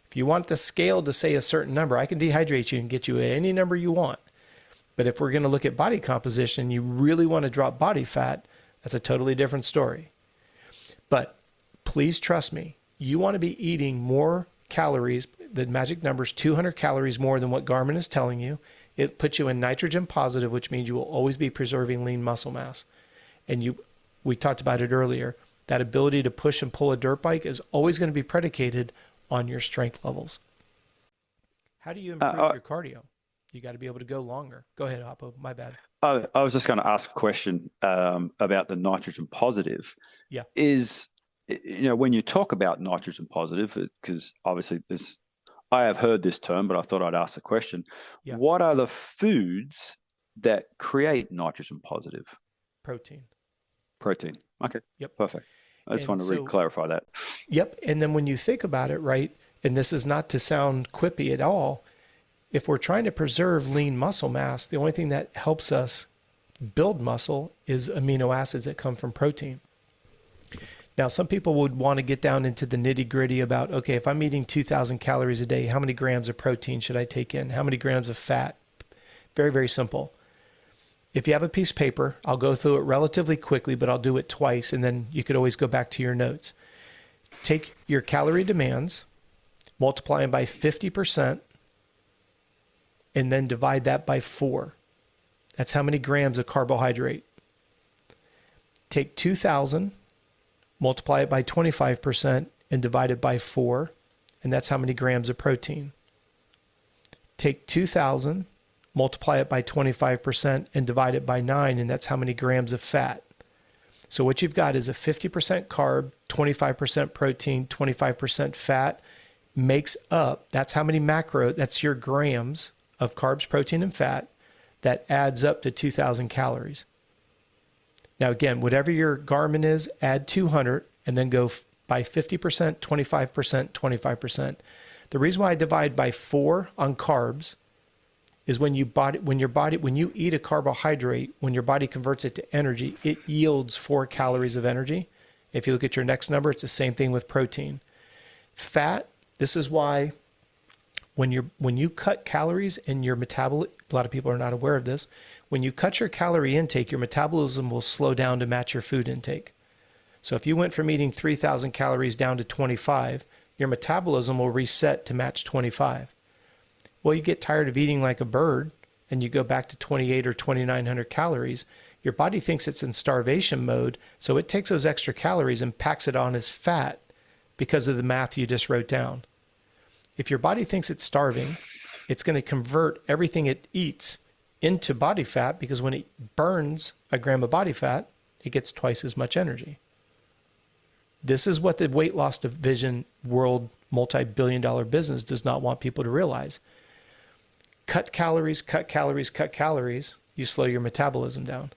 Speaker 2: If you want the scale to say a certain number, I can dehydrate you and get you any number you want. But if we're going to look at body composition, you really want to drop body fat, that's a totally different story. But please trust me, you want to be eating more calories. The magic number is 200 calories more than what Garmin is telling you. It puts you in nitrogen positive, which means you will always be preserving lean muscle mass. And we talked about it earlier, that ability to push and pull a dirt bike is always going to be predicated on your strength levels. How do you improve your cardio? You got to be able to go longer. Go ahead, Hoppo. My bad.
Speaker 3: I was just going to ask a question about the nitrogen positive.
Speaker 2: Yeah.
Speaker 3: When you talk about nitrogen positive, because obviously I have heard this term, but I thought I'd ask the question. Yeah. What are the foods that create nitrogen positive?
Speaker 2: Protein.
Speaker 3: Okay.
Speaker 2: Yep.
Speaker 3: Perfect. I just want to clarify that.
Speaker 2: Yep. And then when you think about it, right, and this is not to sound quippy at all, If we're trying to preserve lean muscle mass, the only thing that helps us build muscle is amino acids that come from protein. Now, some people would want to get down into the nitty gritty about, okay, if I'm eating 2,000 calories a day, how many grams of protein should I take in? How many grams of fat? Very, very simple. If you have a piece of paper, I'll go through it relatively quickly, but I'll do it twice, and then you could always go back to your notes. Take your calorie demands, multiply them by 50%, and then divide that by 4. That's how many grams of carbohydrate. Take 2,000, multiply it by 25%, and divide it by 4, and that's how many grams of protein. Take 2,000, multiply it by 25%, and divide it by 9, and that's how many grams of fat. So what you've got is a 50% carb, 25% protein, 25% fat, makes up, that's how many that's your grams of carbs, protein, and fat, that adds up to 2,000 calories. Now again, whatever your Garmin is, add 200 and then go by 50%, 25%, 25%. The reason why I divide by 4 on carbs is when you eat a carbohydrate, when your body converts it to energy, it yields 4 calories of energy. If you look at your next number, it's the same thing with protein. Fat, this is why when you cut calories in your metabolism, a lot of people are not aware of this, when you cut your calorie intake, your metabolism will slow down to match your food intake. So if you went from eating 3,000 calories down to 25, your metabolism will reset to match 25. Well, you get tired of eating like a bird and you go back to 28 or 2,900 calories, your body thinks it's in starvation mode, so it takes those extra calories and packs it on as fat because of the math you just wrote down. If your body thinks it's starving, it's going to convert everything it eats into body fat, because when it burns a gram of body fat, it gets twice as much energy. This is what the weight loss division world multi-billion-dollar business does not want people to realize. Cut calories, cut calories, cut calories, you slow your metabolism down.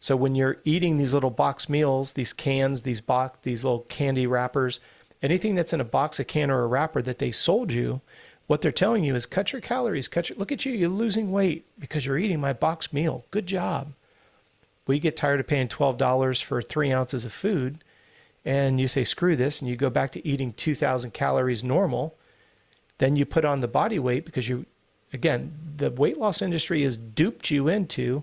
Speaker 2: So when you're eating these little box meals, these cans, these little candy wrappers, anything that's in a box, a can, or a wrapper that they sold you, what they're telling you is cut your calories, look at you, you're losing weight because you're eating my box meal. Good job. Well, you get tired of paying $12 for 3 ounces of food, and you say, screw this, and you go back to eating 2,000 calories normal. Then you put on the body weight because again, the weight loss industry has duped you into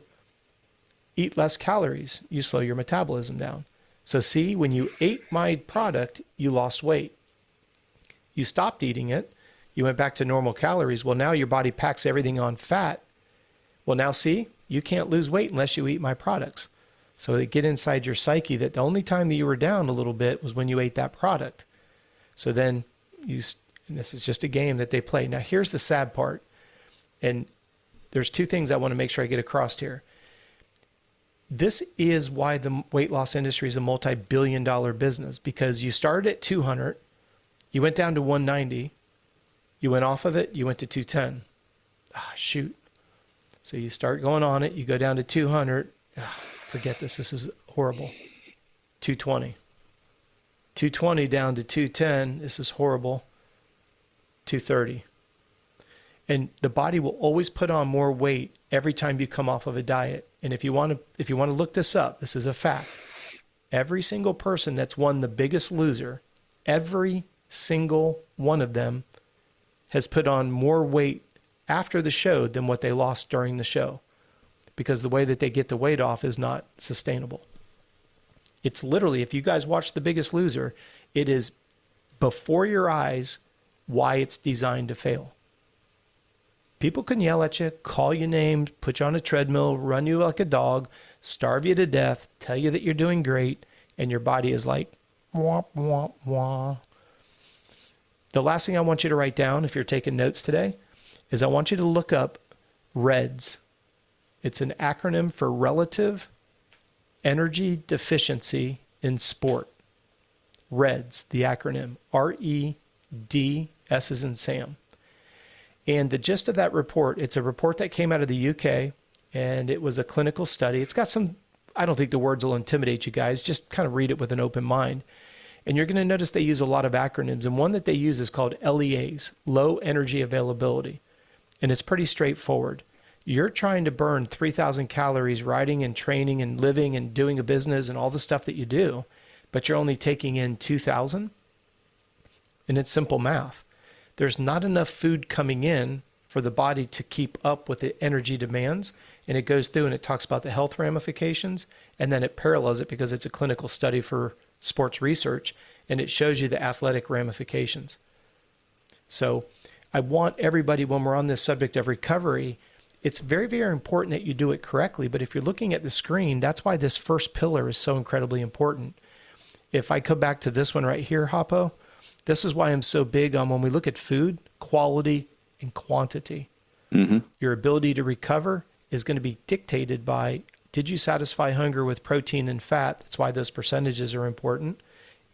Speaker 2: eat less calories. You slow your metabolism down. So see, when you ate my product, you lost weight. You stopped eating it. You went back to normal calories. Well, now your body packs everything on fat. Well, now see, you can't lose weight unless you eat my products. So they get inside your psyche that the only time that you were down a little bit was when you ate that product. So then and this is just a game that they play. Now, here's the sad part. And there's 2 things I want to make sure I get across here. This is why the weight loss industry is a multi-billion-dollar business, because you started at 200, you went down to 190, you went off of it, you went to 210. Shoot. So you start going on it, you go down to 200. Forget this is horrible. 220. 220 down to 210, this is horrible. 230. And the body will always put on more weight every time you come off of a diet. And if you want to look this up, this is a fact. Every single person that's won The Biggest Loser, every single one of them has put on more weight after the show than what they lost during the show, because the way that they get the weight off is not sustainable. It's literally, if you guys watch The Biggest Loser, it is before your eyes why it's designed to fail. People can yell at you, call you names, put you on a treadmill, run you like a dog, starve you to death, tell you that you're doing great, and your body is like, wah, wah, wah. The last thing I want you to write down, if you're taking notes today, is I want you to look up REDS. It's an acronym for Relative Energy Deficiency in Sport. REDS, the acronym, R-E-D, S as in Sam. And the gist of that report, it's a report that came out of the UK, and it was a clinical study. It's got some, I don't think the words will intimidate you guys. Just kind of read it with an open mind. And you're going to notice they use a lot of acronyms. And one that they use is called LEAs, Low Energy Availability. And it's pretty straightforward. You're trying to burn 3,000 calories riding and training and living and doing a business and all the stuff that you do, but you're only taking in 2,000. And it's simple math. There's not enough food coming in for the body to keep up with the energy demands. And it goes through and it talks about the health ramifications. And then it parallels it because it's a clinical study for sports research. And it shows you the athletic ramifications. So I want everybody, when we're on this subject of recovery, it's very, very important that you do it correctly. But if you're looking at the screen, that's why this first pillar is so incredibly important. If I come back to this one right here, Hoppo, this is why I'm so big on when we look at food, quality and quantity. Mm-hmm. Your ability to recover is going to be dictated by, did you satisfy hunger with protein and fat? That's why those percentages are important.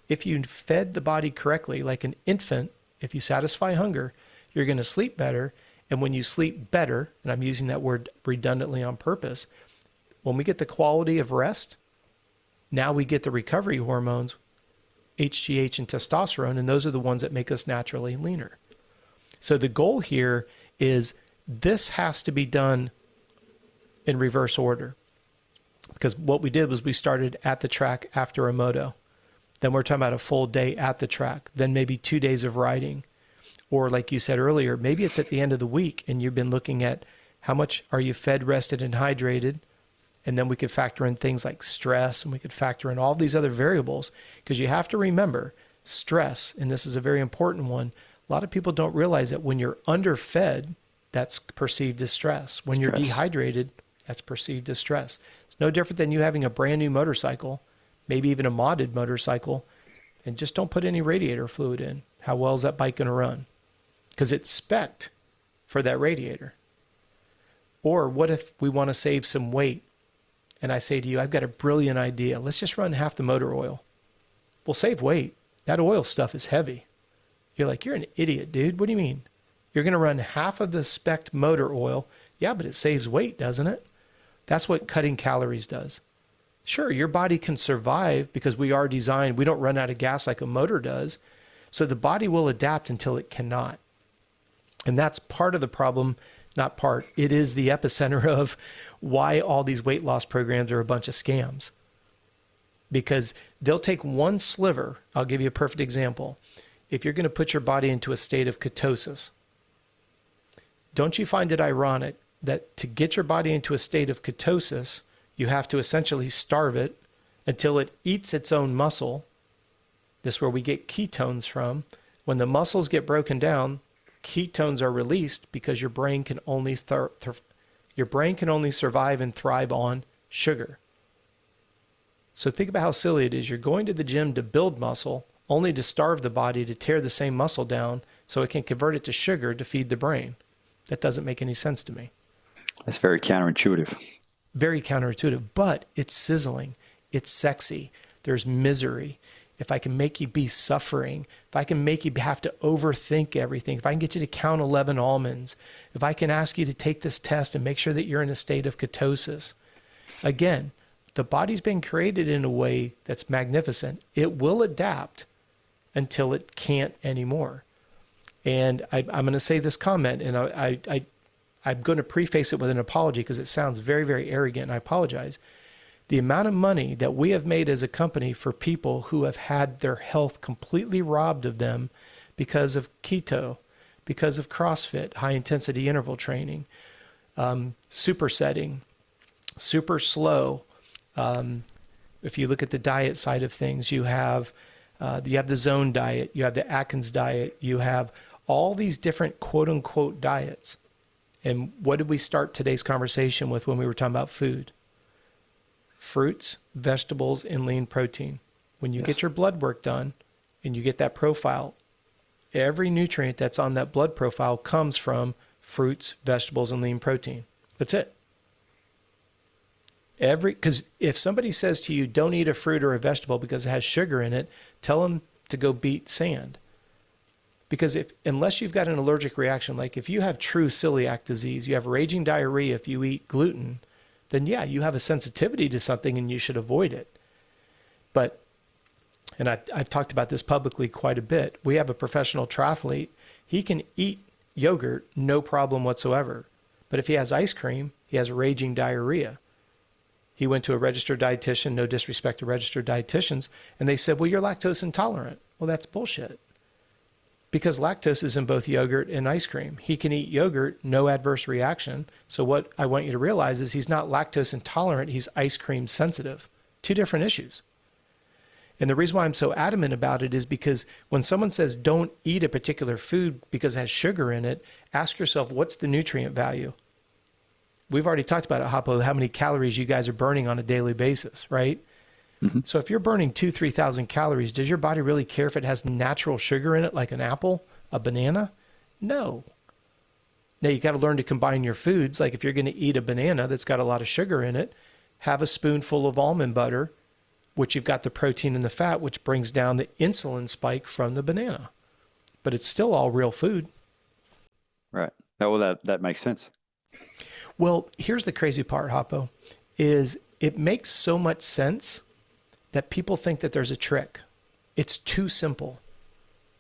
Speaker 2: If you fed the body correctly, like an infant, if you satisfy hunger, you're going to sleep better. And when you sleep better, and I'm using that word redundantly on purpose, when we get the quality of rest, now we get the recovery hormones, HGH and testosterone, and those are the ones that make us naturally leaner. So the goal here is this has to be done in reverse order. Because what we did was we started at the track after a moto. Then we're talking about a full day at the track. Then maybe 2 days of riding. Or like you said earlier, maybe it's at the end of the week and you've been looking at how much are you fed, rested, and hydrated. And then we could factor in things like stress, and we could factor in all these other variables. Because you have to remember stress, and this is a very important one. A lot of people don't realize that when you're underfed, that's perceived as stress. When you're dehydrated, that's perceived as stress. It's no different than you having a brand new motorcycle, maybe even a modded motorcycle, and just don't put any radiator fluid in. How well is that bike going to run? Because it's spec'd for that radiator. Or what if we want to save some weight? And I say to you, I've got a brilliant idea. Let's just run half the motor oil. We'll save weight. That oil stuff is heavy. You're like, you're an idiot, dude. What do you mean? You're going to run half of the spec'd motor oil. Yeah, but it saves weight, doesn't it? That's what cutting calories does. Sure, your body can survive because we are designed. We don't run out of gas like a motor does. So the body will adapt until it cannot. And that's part of the problem, not part. It is the epicenter of why all these weight loss programs are a bunch of scams. Because they'll take one sliver. I'll give you a perfect example. If you're going to put your body into a state of ketosis, don't you find it ironic that to get your body into a state of ketosis, you have to essentially starve it until it eats its own muscle? This is where we get ketones from. When the muscles get broken down, ketones are released because your brain can only survive and thrive on sugar. So think about how silly it is. You're going to the gym to build muscle, only to starve the body to tear the same muscle down so it can convert it to sugar to feed the brain. That doesn't make any sense to me.
Speaker 3: That's very counterintuitive.
Speaker 2: Very counterintuitive, but it's sizzling. It's sexy. There's misery. If I can make you be suffering, if I can make you have to overthink everything, if I can get you to count 11 almonds, if I can ask you to take this test and make sure that you're in a state of ketosis. Again, the body's been created in a way that's magnificent. It will adapt until it can't anymore. And I'm going to say this comment, and I'm going to preface it with an apology because it sounds very, very arrogant, and I apologize. The amount of money that we have made as a company for people who have had their health completely robbed of them because of keto, because of CrossFit, high intensity interval training, supersetting, super slow. If you look at the diet side of things, you have the zone diet, you have the Atkins diet, you have all these different quote unquote diets. And what did we start today's conversation with when we were talking about food? Fruits, vegetables, and lean protein. When you get your blood work done and you get that profile, every nutrient that's on that blood profile comes from fruits, vegetables, and lean protein. That's it. Because if somebody says to you, don't eat a fruit or a vegetable because it has sugar in it, tell them to go beat sand. Because unless you've got an allergic reaction, like if you have true celiac disease, you have raging diarrhea if you eat gluten, then yeah, you have a sensitivity to something and you should avoid it. But, and I've talked about this publicly quite a bit, we have a professional triathlete. He can eat yogurt, no problem whatsoever. But if he has ice cream, he has raging diarrhea. He went to a registered dietitian, no disrespect to registered dietitians, and they said, well, you're lactose intolerant. Well, that's bullshit. Because lactose is in both yogurt and ice cream. He can eat yogurt, no adverse reaction. So what I want you to realize is he's not lactose intolerant, he's ice cream sensitive. Two different issues. And the reason why I'm so adamant about it is because when someone says don't eat a particular food because it has sugar in it, ask yourself, what's the nutrient value? We've already talked about it, Hoppo, how many calories you guys are burning on a daily basis, right? Mm-hmm. So if you're burning 3,000 calories, does your body really care if it has natural sugar in it, like an apple, a banana? No. Now you got to learn to combine your foods. Like if you're going to eat a banana that's got a lot of sugar in it, have a spoonful of almond butter, which you've got the protein and the fat, which brings down the insulin spike from the banana. But it's still all real food.
Speaker 3: Right. Well, that makes sense.
Speaker 2: Well, here's the crazy part, Hoppo, is it makes so much sense that people think that there's a trick. It's too simple.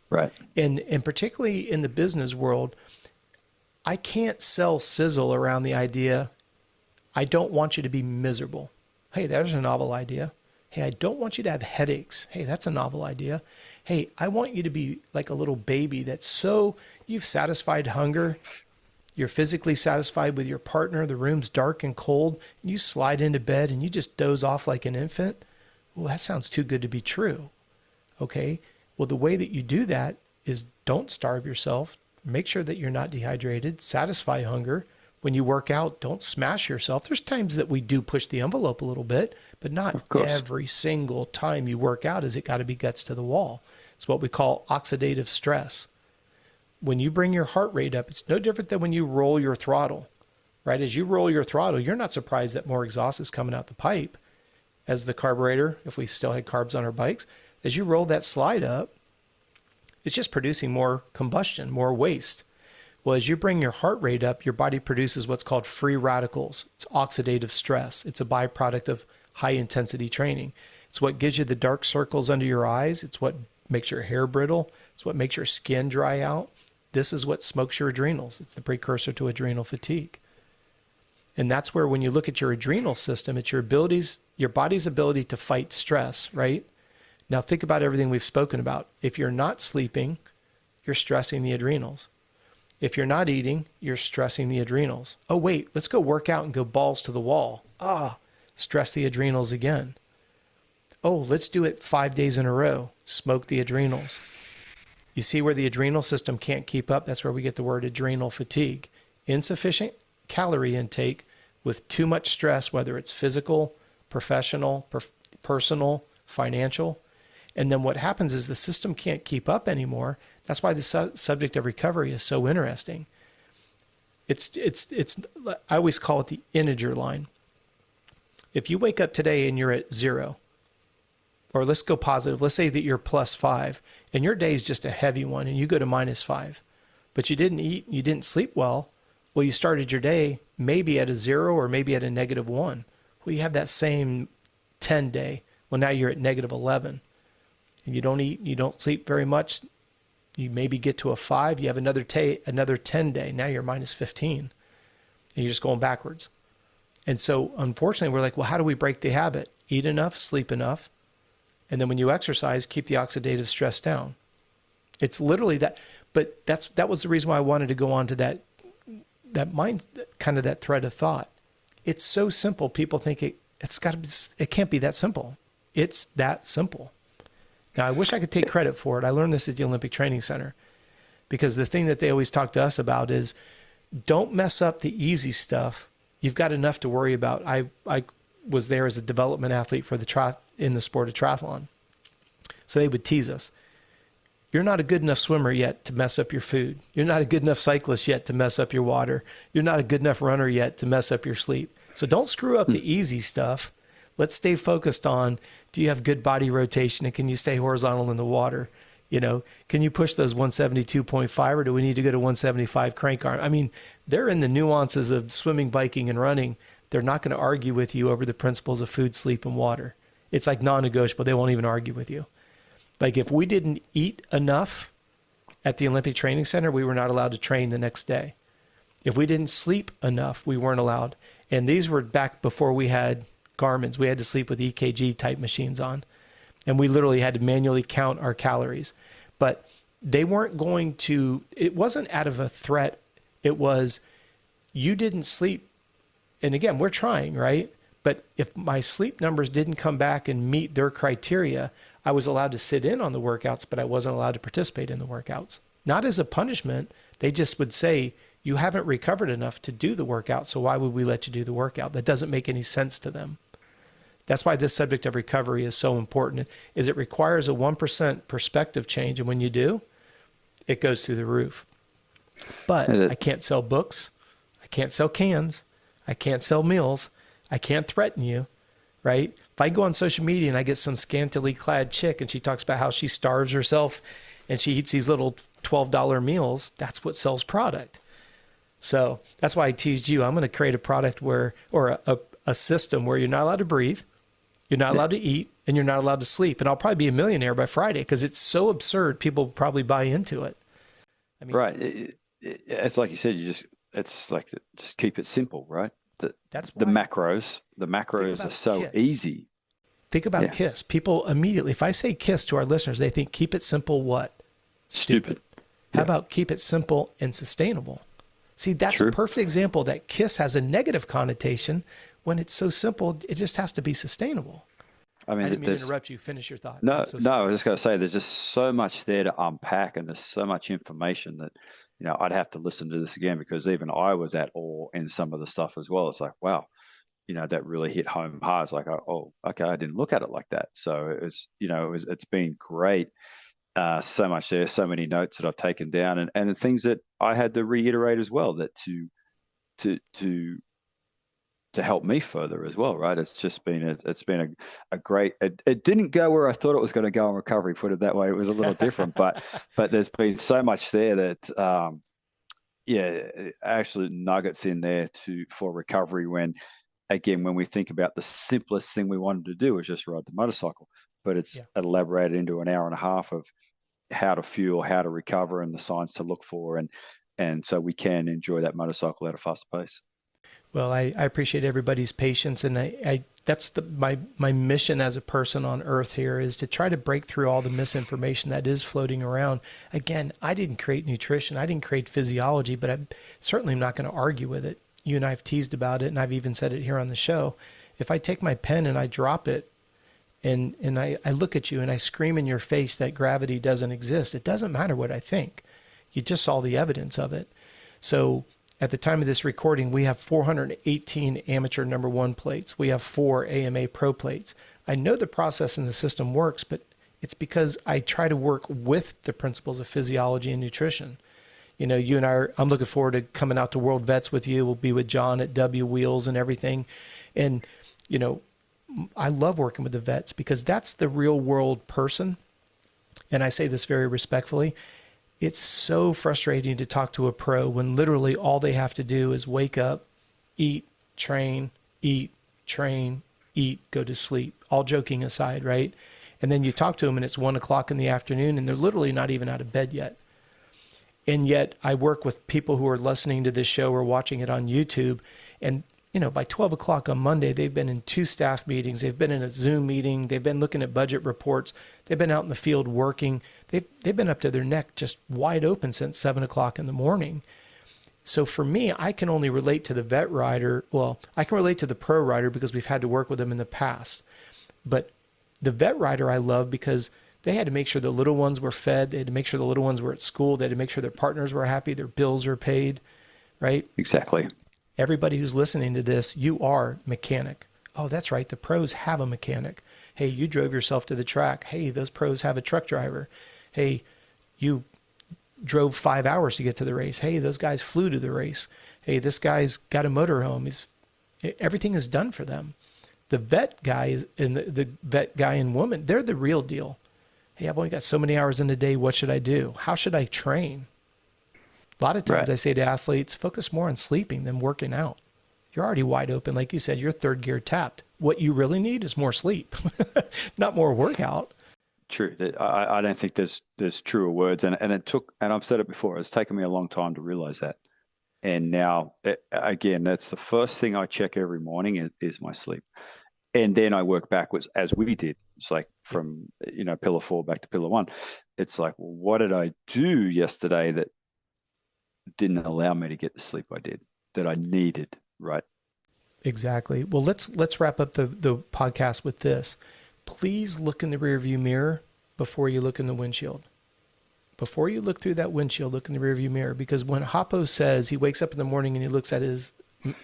Speaker 3: Right.
Speaker 2: And particularly in the business world, I can't sell sizzle around the idea, I don't want you to be miserable. Hey, there's a novel idea. Hey, I don't want you to have headaches. Hey, that's a novel idea. Hey, I want you to be like a little baby that's so, you've satisfied hunger. You're physically satisfied with your partner. The room's dark and cold. You slide into bed and you just doze off like an infant. Well, that sounds too good to be true. Okay. Well, the way that you do that is don't starve yourself. Make sure that you're not dehydrated. Satisfy hunger. When you work out, don't smash yourself. There's times that we do push the envelope a little bit, but not every single time you work out is it got to be guts to the wall. It's what we call oxidative stress. When you bring your heart rate up, it's no different than when you roll your throttle, right? As you roll your throttle, you're not surprised that more exhaust is coming out the pipe as the carburetor, if we still had carbs on our bikes. As you roll that slide up, it's just producing more combustion, more waste. Well, as you bring your heart rate up, your body produces what's called free radicals. It's oxidative stress. It's a byproduct of high intensity training. It's what gives you the dark circles under your eyes. It's what makes your hair brittle. It's what makes your skin dry out. This is what smokes your adrenals. It's the precursor to adrenal fatigue. And that's where when you look at your adrenal system, it's your body's ability to fight stress, right? Now think about everything we've spoken about. If you're not sleeping, you're stressing the adrenals. If you're not eating, you're stressing the adrenals. Oh, wait, let's go work out and go balls to the wall. Stress the adrenals again. Oh, let's do it 5 days in a row. Smoke the adrenals. You see where the adrenal system can't keep up? That's where we get the word adrenal fatigue. Insufficient calorie intake with too much stress, whether it's physical, professional, personal, financial. And then what happens is the system can't keep up anymore. That's why the subject of recovery is so interesting. It's I always call it the integer line. If you wake up today and you're at 0, or let's go positive, let's say that you're +5 and your day is just a heavy one and you go to -5, but you didn't eat, you didn't sleep well. Well, you started your day maybe at a 0 or maybe at a -1. Well, you have that same 10 day. Well, now you're at -11 and you don't eat, you don't sleep very much. You maybe get to a 5, you have another 10 day. Now you're -15 and you're just going backwards. And so unfortunately we're like, well, how do we break the habit? Eat enough, sleep enough. And then when you exercise, keep the oxidative stress down. It's literally that. But that was the reason why I wanted to go on to that mind, kind of that thread of thought. It's so simple. People think it can't be that simple. It's that simple. Now, I wish I could take credit for it. I learned this at the Olympic Training Center because the thing that they always talk to us about is don't mess up the easy stuff. You've got enough to worry about. I was there as a development athlete for in the sport of triathlon. So they would tease us. You're not a good enough swimmer yet to mess up your food. You're not a good enough cyclist yet to mess up your water. You're not a good enough runner yet to mess up your sleep. So don't screw up the easy stuff. Let's stay focused on, do you have good body rotation and can you stay horizontal in the water? You know, can you push those 172.5 or do we need to go to 175 crank arm? I mean, they're in the nuances of swimming, biking, and running. They're not going to argue with you over the principles of food, sleep, and water. It's like non-negotiable. They won't even argue with you. Like if we didn't eat enough, at the Olympic Training Center, we were not allowed to train the next day. If we didn't sleep enough, we weren't allowed. And these were back before we had Garmin's. We had to sleep with EKG type machines on. And we literally had to manually count our calories. But they weren't going to, it wasn't out of a threat. It was, you didn't sleep. And again, we're trying, right? But if my sleep numbers didn't come back and meet their criteria, I was allowed to sit in on the workouts, but I wasn't allowed to participate in the workouts. Not as a punishment. They just would say, you haven't recovered enough to do the workout, so why would we let you do the workout? That doesn't make any sense to them. That's why this subject of recovery is so important, is it requires a 1% perspective change, and when you do, it goes through the roof. But I can't sell books. I can't sell cans. I can't sell meals. I can't threaten you, right? If I go on social media and I get some scantily clad chick and she talks about how she starves herself and she eats these little $12 meals, that's what sells product. So that's why I teased you. I'm going to create a product where, or a system where you're not allowed to breathe, you're not allowed to eat, and you're not allowed to sleep. And I'll probably be a millionaire by Friday because it's so absurd. People will probably buy into it. I mean,
Speaker 3: right. It's like you said, it's like, just keep it simple, right?
Speaker 2: That's
Speaker 3: the
Speaker 2: why.
Speaker 3: macros are so
Speaker 2: KISS.
Speaker 3: easy.
Speaker 2: Think about KISS. People immediately, if I say KISS to our listeners, they think keep it simple, what?
Speaker 3: Stupid.
Speaker 2: How about keep it simple and sustainable? See, that's
Speaker 3: True.
Speaker 2: a perfect example that KISS has a negative connotation when it's so simple. It just has to be sustainable.
Speaker 3: I mean,
Speaker 2: I didn't mean to interrupt you. Finish your thought.
Speaker 3: No, I was just going to say there's just so much there to unpack, and there's so much information that, I'd have to listen to this again because even I was at awe in some of the stuff as well. It's like, wow, that really hit home hard. It's like, oh, okay, I didn't look at it like that. So it's been great. So much there, so many notes that I've taken down, and things that I had to reiterate as well, that to help me further as well, right? It's just been a great. It didn't go where I thought it was going to go in recovery. Put it that way, it was a little different, but there's been so much there that absolute nuggets in there for recovery. When we think about the simplest thing we wanted to do was just ride the motorcycle, but it's elaborated into an hour and a half of how to fuel, how to recover, and the signs to look for, and so we can enjoy that motorcycle at a faster pace.
Speaker 2: Well, I appreciate everybody's patience, and I that's my mission as a person on Earth here is to try to break through all the misinformation that is floating around. Again, I didn't create nutrition, I didn't create physiology, but I certainly am not going to argue with it. You and I have teased about it, and I've even said it here on the show. If I take my pen and I drop it, and I look at you and I scream in your face that gravity doesn't exist, it doesn't matter what I think. You just saw the evidence of it. So at the time of this recording, we have 418 amateur number 1 plates. We have 4 AMA pro plates. I know the process and the system works, but it's because I try to work with the principles of physiology and nutrition. You and I'm looking forward to coming out to World Vets with you. We'll be with John at W Wheels and everything. And, I love working with the vets because that's the real world person. And I say this very respectfully. It's so frustrating to talk to a pro when literally all they have to do is wake up, eat, train, eat, go to sleep, all joking aside, right? And then you talk to them and it's 1 o'clock in the afternoon and they're literally not even out of bed yet. And yet I work with people who are listening to this show or watching it on YouTube, and by 12 o'clock on Monday, they've been in 2 staff meetings. They've been in a Zoom meeting. They've been looking at budget reports. They've been out in the field working. They've been up to their neck just wide open since 7 o'clock in the morning. So for me, I can only relate to the vet rider. Well, I can relate to the pro rider because we've had to work with them in the past. But the vet rider I love because they had to make sure the little ones were fed. They had to make sure the little ones were at school. They had to make sure their partners were happy, their bills are paid, right?
Speaker 3: Exactly.
Speaker 2: Everybody who's listening to this, you are mechanic. Oh, that's right. The pros have a mechanic. Hey, you drove yourself to the track. Hey, those pros have a truck driver. Hey, you drove 5 hours to get to the race. Hey, those guys flew to the race. Hey, this guy's got a motorhome. Everything is done for them. The vet guy and the vet guy and woman, they're the real deal. Hey, I've only got so many hours in a day. What should I do? How should I train? A lot of times I say to athletes, focus more on sleeping than working out. You're already wide open. Like you said, you're third gear tapped. What you really need is more sleep, not more workout.
Speaker 3: true. I don't think there's truer words, and I've said it before. It's taken me a long time to realize that, and now again, that's the first thing I check every morning is my sleep, and then I work backwards as we did. It's like from pillar 4 back to pillar 1. It's like, well, what did I do yesterday that didn't allow me to get the sleep I did that I needed, right?
Speaker 2: Exactly. Well, let's wrap up the podcast with this. Please look in the rearview mirror before you look in the windshield. Before you look through that windshield, look in the rearview mirror, because when Hoppo says he wakes up in the morning and he looks at his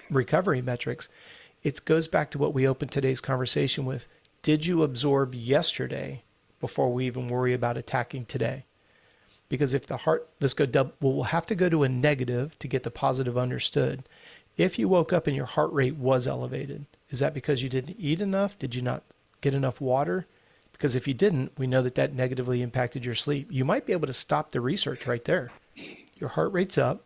Speaker 2: recovery metrics, it goes back to what we opened today's conversation with. Did you absorb yesterday before we even worry about attacking today? Because if the heart, we'll have to go to a negative to get the positive understood. If you woke up and your heart rate was elevated, is that because you didn't eat enough? Did you not get enough water? Because if you didn't, we know that negatively impacted your sleep. You might be able to stop the research right there. Your heart rate's up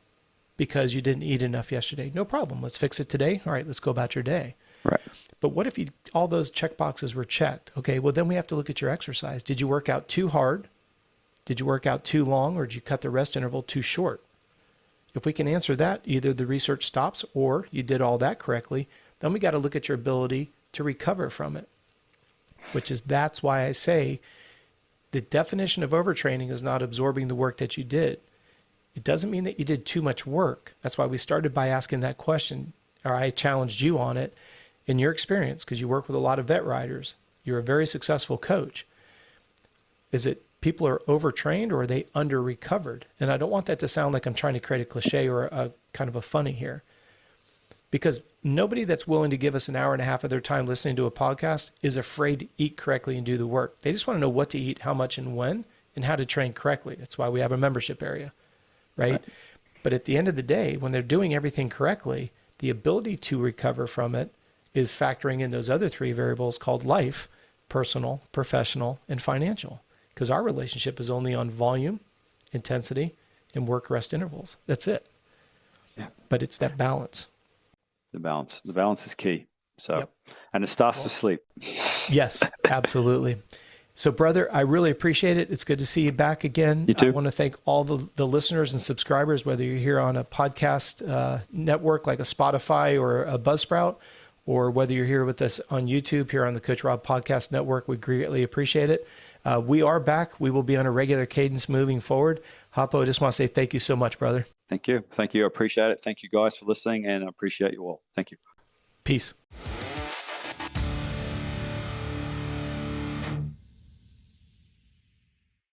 Speaker 2: because you didn't eat enough yesterday. No problem. Let's fix it today. All right, let's go about your day.
Speaker 3: Right.
Speaker 2: But what if all those check boxes were checked? Okay, well, then we have to look at your exercise. Did you work out too hard? Did you work out too long, or did you cut the rest interval too short? If we can answer that, either the research stops or you did all that correctly, then we got to look at your ability to recover from it, that's why I say the definition of overtraining is not absorbing the work that you did. It doesn't mean that you did too much work. That's why we started by asking that question, or I challenged you on it in your experience, because you work with a lot of vet riders. You're a very successful coach. Is it people are overtrained, or are they under recovered? And I don't want that to sound like I'm trying to create a cliche or a kind of a funny here, because nobody that's willing to give us an hour and a half of their time listening to a podcast is afraid to eat correctly and do the work. They just want to know what to eat, how much and when, and how to train correctly. That's why we have a membership area, right? But at the end of the day, when they're doing everything correctly, the ability to recover from it is factoring in those other 3 variables called life, personal, professional, and financial. Because our relationship is only on volume, intensity, and work-rest intervals. That's it. Yeah. But it's that balance.
Speaker 3: The balance is key. So, and it starts to sleep.
Speaker 2: Yes, absolutely. So, brother, I really appreciate it. It's good to see you back again.
Speaker 3: You too.
Speaker 2: I want to thank all the listeners and subscribers, whether you're here on a podcast network like a Spotify or a Buzzsprout, or whether you're here with us on YouTube here on the Coach Robb Podcast Network. We greatly appreciate it. We are back. We will be on a regular cadence moving forward. Hoppo, I just want to say thank you so much, brother.
Speaker 3: Thank you. I appreciate it. Thank you guys for listening, and I appreciate you all. Thank you.
Speaker 2: Peace.